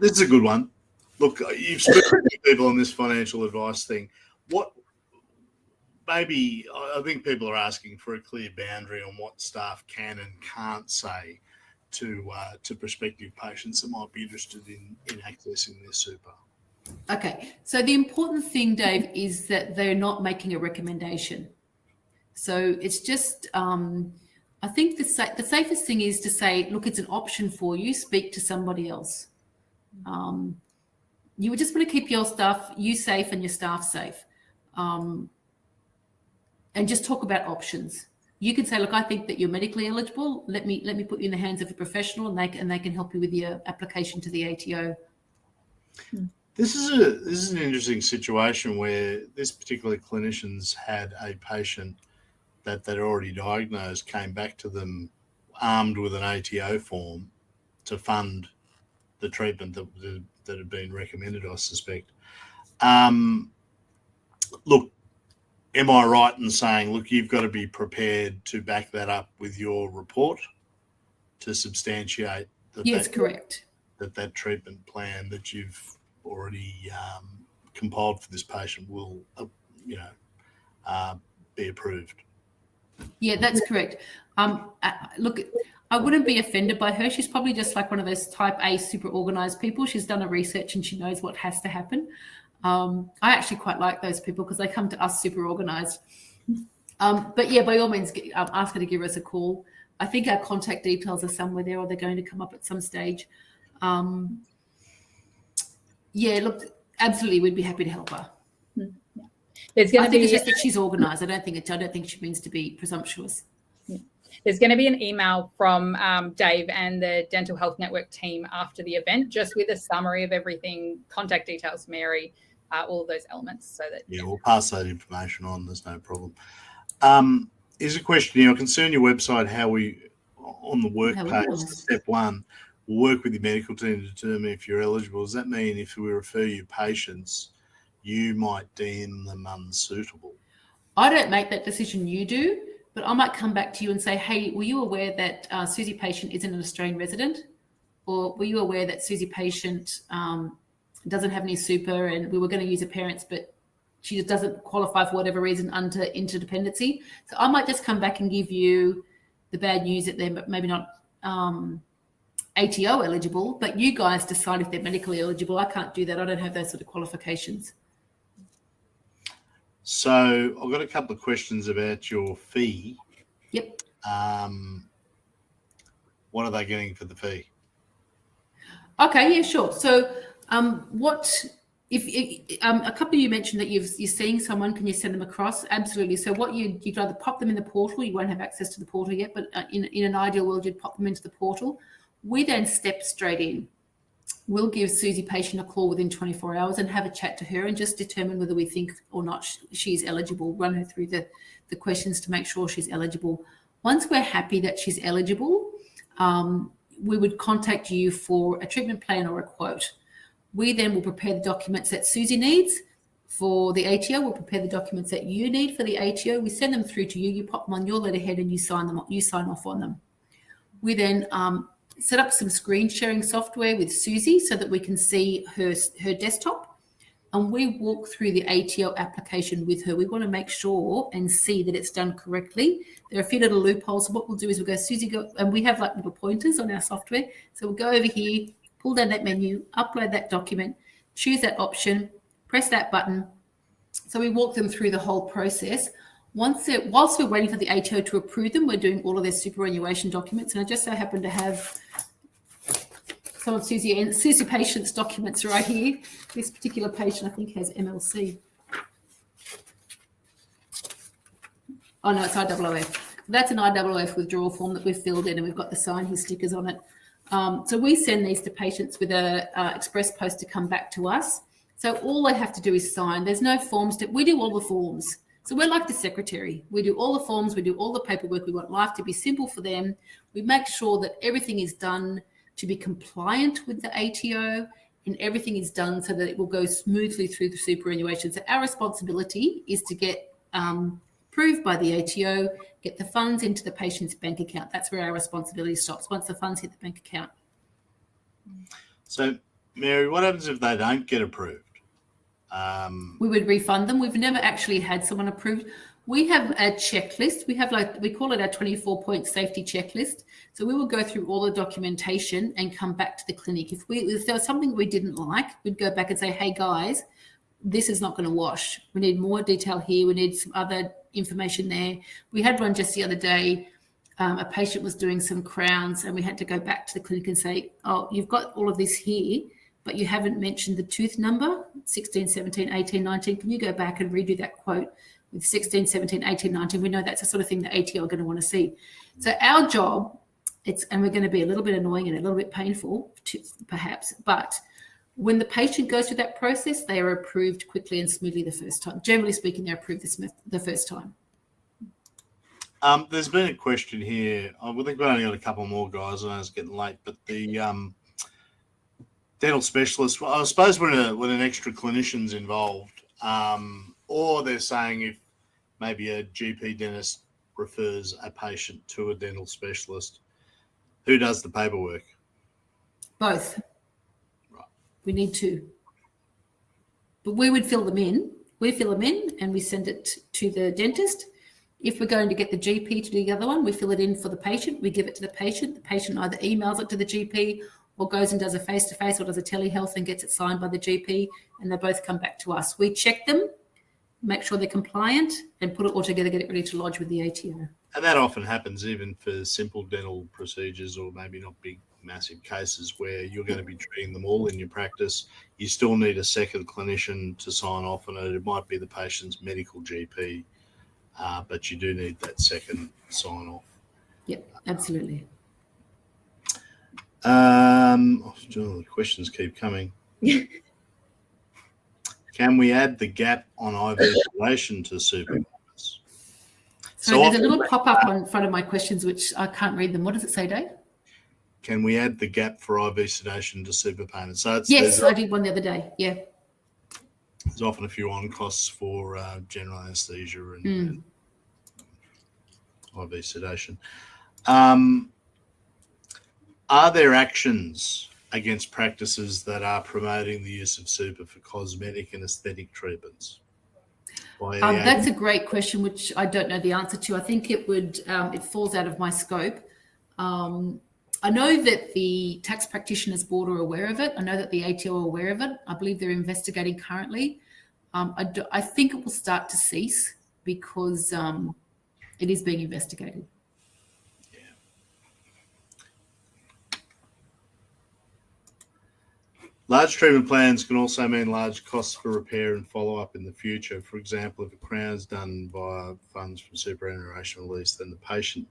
This is a good one. Look, you've spoken to people on this financial advice thing. Maybe I think people are asking for a clear boundary on what staff can and can't say to prospective patients that might be interested in accessing their super. Okay. So the important thing, Dave, is that they're not making a recommendation. So it's just, I think the safest thing is to say, look, it's an option for you. Speak to somebody else. You would just want to keep your staff, you safe and your staff safe, and just talk about options. You can say, look, I think that you're medically eligible. Let me put you in the hands of a professional, and they can help you with your application to the ATO. This is an interesting situation where this particular clinician's had a patient that they'd already diagnosed, came back to them armed with an ATO form to fund the treatment that had been recommended, I suspect. Look, am I right in saying, look, you've got to be prepared to back that up with your report to substantiate that? Yes, correct. That treatment plan that you've already compiled for this patient will, be approved. Yeah, that's correct. Look, I wouldn't be offended by her. She's probably just like one of those type A super organized people. She's done her research and she knows what has to happen. I actually quite like those people because they come to us super organized. But yeah, by all means, ask her to give us a call. I think our contact details are somewhere there, or they're going to come up at some stage. Yeah, look, absolutely, we'd be happy to help her. There's going I to think be it's just that she's organised. I don't think she means to be presumptuous. There's going to be an email from Dave and the Dental Health Network team after the event, just with a summary of everything, contact details, Mary, all of those elements, so that we'll pass that information on. There's no problem. Here's a question here. I can see on your website how we, on the work page, step 1, we'll work with your medical team to determine if you're eligible. Does that mean if we refer you patients, you might deem them unsuitable? I don't make that decision, you do, but I might come back to you and say, hey, were you aware that Susie patient isn't an Australian resident? Or were you aware that Susie patient doesn't have any super and we were going to use her parents, but she just doesn't qualify for whatever reason under interdependency? So I might just come back and give you the bad news that they're maybe not ATO eligible, but you guys decide if they're medically eligible. I can't do that. I don't have those sort of qualifications. So I've got a couple of questions about your fee. Yep. What are they getting for the fee? Okay, yeah, sure. So if a couple of you mentioned that you're seeing someone, can you send them across? Absolutely. So what you'd either pop them in the portal, you won't have access to the portal yet, but in an ideal world, you'd pop them into the portal. We then step straight in. We'll give Susie patient a call within 24 hours and have a chat to her and just determine whether we think or not she's eligible, run her through the questions to make sure she's eligible. Once we're happy that she's eligible, we would contact you for a treatment plan or a quote. We then will prepare the documents that Susie needs for the ATO. We'll prepare the documents that you need for the ATO. We send them through to you. You pop them on your letterhead and you sign off on them. We then set up some screen sharing software with Susie so that we can see her desktop, and we walk through the ATO application with her. We want to make sure and see that it's done correctly. There are a few little loopholes. So what we'll do is we'll go, Susie, go, and we have like little pointers on our software. So we'll go over here, pull down that menu, upload that document, choose that option, press that button. So we walk them through the whole process. Whilst we're waiting for the ATO to approve them, we're doing all of their superannuation documents. And I just so happen to have some of Susie patient's documents right here. This particular patient, I think, has MLC. Oh, no, it's IOOF. That's an IOOF withdrawal form that we've filled in, and we've got the sign here stickers on it. So we send these to patients with a express post to come back to us. So all they have to do is sign. There's no forms. We do all the forms. So we're like the secretary. We do all the forms. We do all the paperwork. We want life to be simple for them. We make sure that everything is done to be compliant with the ATO, and everything is done so that it will go smoothly through the superannuation. So our responsibility is to get approved by the ATO, get the funds into the patient's bank account. That's where our responsibility stops, once the funds hit the bank account. So, Mary, what happens if they don't get approved? We would refund them. We've never actually had someone approved. We have a checklist. We call it our 24-point safety checklist. So we will go through all the documentation and come back to the clinic. If there was something we didn't like, we'd go back and say, hey guys, this is not going to wash. We need more detail here. We need some other information there. We had one just the other day. A patient was doing some crowns and we had to go back to the clinic and say, oh, you've got all of this here, but you haven't mentioned the tooth number, 16, 17, 18, 19. Can you go back and redo that quote with 16, 17, 18, 19? We know that's the sort of thing the ATO are going to want to see. So our job, and we're going to be a little bit annoying and a little bit painful, perhaps, but when the patient goes through that process, they are approved quickly and smoothly the first time. Generally speaking, they're approved the first time. There's been a question here. I think we've only got a couple more, guys. I know it's getting late, but the dental specialist, well, I suppose when an extra clinician's involved, or they're saying if maybe a GP dentist refers a patient to a dental specialist, who does the paperwork? Both. We need to. But we would fill them in. We fill them in and we send it to the dentist. If we're going to get the GP to do the other one, we fill it in for the patient. We give it to the patient. The patient either emails it to the GP or goes and does a face-to-face or does a telehealth and gets it signed by the GP, and they both come back to us. We check them, make sure they're compliant, and put it all together, get it ready to lodge with the ATO. And that often happens even for simple dental procedures, or maybe not big, massive cases where you're going to be treating them all in your practice. You still need a second clinician to sign off on it. It might be the patient's medical GP, but you do need that second sign off. Yep, absolutely. The questions keep coming. Can we add the gap on IV sedation to super? So there's a little pop-up on front of my questions, which I can't read them. What does it say, Dave? Can we add the gap for IV sedation to super payments? So yes, I did one the other day. Yeah. There's often a few on costs for general anaesthesia and IV sedation. Are there actions against practices that are promoting the use of super for cosmetic and aesthetic treatments? That's a great question, which I don't know the answer to. I think it falls out of my scope. I know that the Tax Practitioners Board are aware of it. I know that the ATO are aware of it. I believe they're investigating currently. I think it will start to cease because it is being investigated. Large treatment plans can also mean large costs for repair and follow-up in the future. For example, if a crown is done via funds from superannuation release, then the patient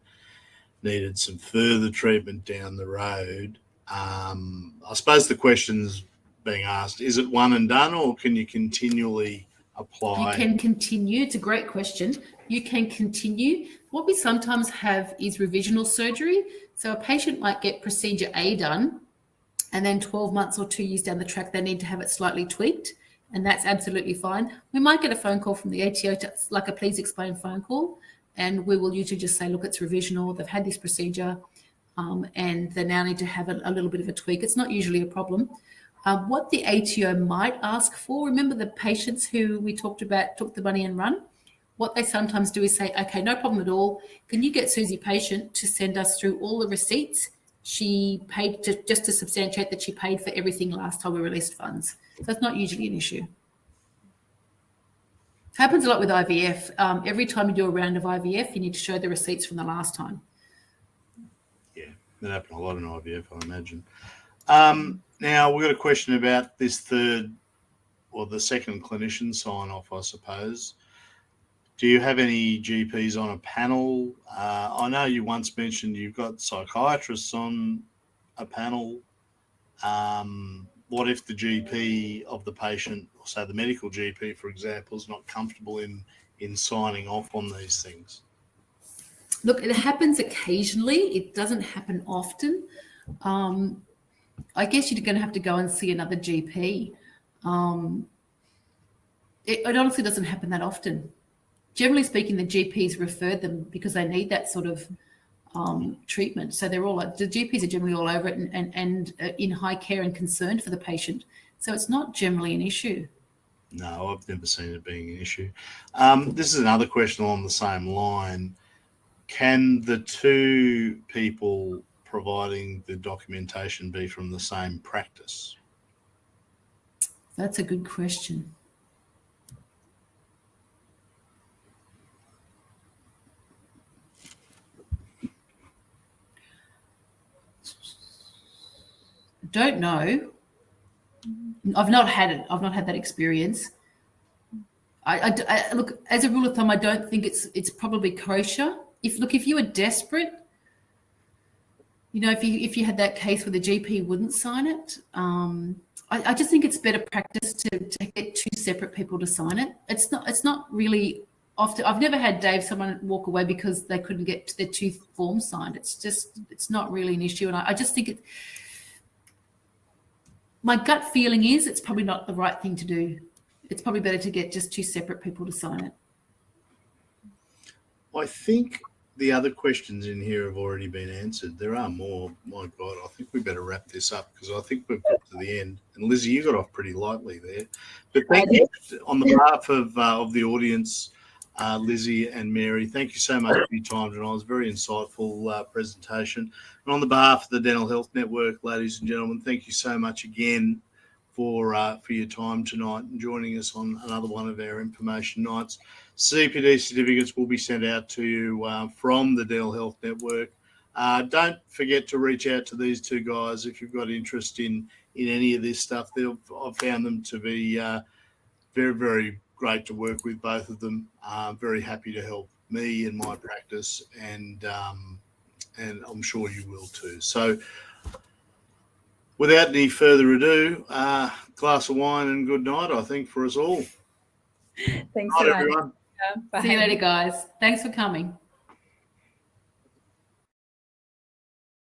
needed some further treatment down the road. I suppose the question's being asked, is it one and done, or can you continually apply? You can continue. It's a great question. You can continue. What we sometimes have is revisional surgery. So a patient might get procedure A done, and then 12 months or 2 years down the track, they need to have it slightly tweaked, and that's absolutely fine. We might get a phone call from the ATO, like a please explain phone call, and we will usually just say, look, it's revisional. They've had this procedure, and they now need to have a little bit of a tweak. It's not usually a problem. What the ATO might ask for, remember the patients who we talked about took the money and run? What they sometimes do is say, okay, no problem at all. Can you get Susie patient to send us through all the receipts she paid just to substantiate that she paid for everything last time we released funds? So it's not usually an issue. Happens a lot with IVF. Every time you do a round of IVF, you need to show the receipts from the last time. Yeah, that happens a lot in IVF, I imagine. Now, we've got a question about this the second clinician sign-off, I suppose. Do you have any GPs on a panel? I know you once mentioned you've got psychiatrists on a panel. What if the GP of the patient, or say the medical GP, for example, is not comfortable in signing off on these things? Look, it happens occasionally. It doesn't happen often. I guess you're going to have to go and see another GP. It honestly doesn't happen that often. Generally speaking, the GPs refer them because they need that sort of treatment. So they're all the GPs are generally all over it and in high care and concerned for the patient. So it's not generally an issue. No, I've never seen it being an issue. This is another question along the same line. Can the two people providing the documentation be from the same practice? That's a good question. don't know. I've not had it. I've not had that experience. I look, as a rule of thumb, I don't think it's probably kosher. If you were desperate, if you had that case where the GP wouldn't sign it, I just think it's better practice to get two separate people to sign it. It's not really often. I've never had someone walk away because they couldn't get their two forms signed. It's not really an issue, and I just think my gut feeling is it's probably not the right thing to do. It's probably better to get just two separate people to sign it. I think the other questions in here have already been answered. There are more. My God, I think we better wrap this up because I think we've got to the end. And Lizzie, you got off pretty lightly there. But thank you on the behalf of the audience, Lizzie and Mary. Thank you so much for your time tonight. It was a very insightful presentation. And on the behalf of the Dental Health Network, ladies and gentlemen, thank you so much again for your time tonight and joining us on another one of our information nights. CPD certificates will be sent out to you from the Dental Health Network. Don't forget to reach out to these two guys if you've got interest in any of this stuff. I've found them to be very, very great to work with, both of them. Very happy to help me in my practice, and I'm sure you will too. So without any further ado, glass of wine and good night, I think, for us all. Thanks Good so night, much. everyone. Bye. See you later, guys. Thanks for coming.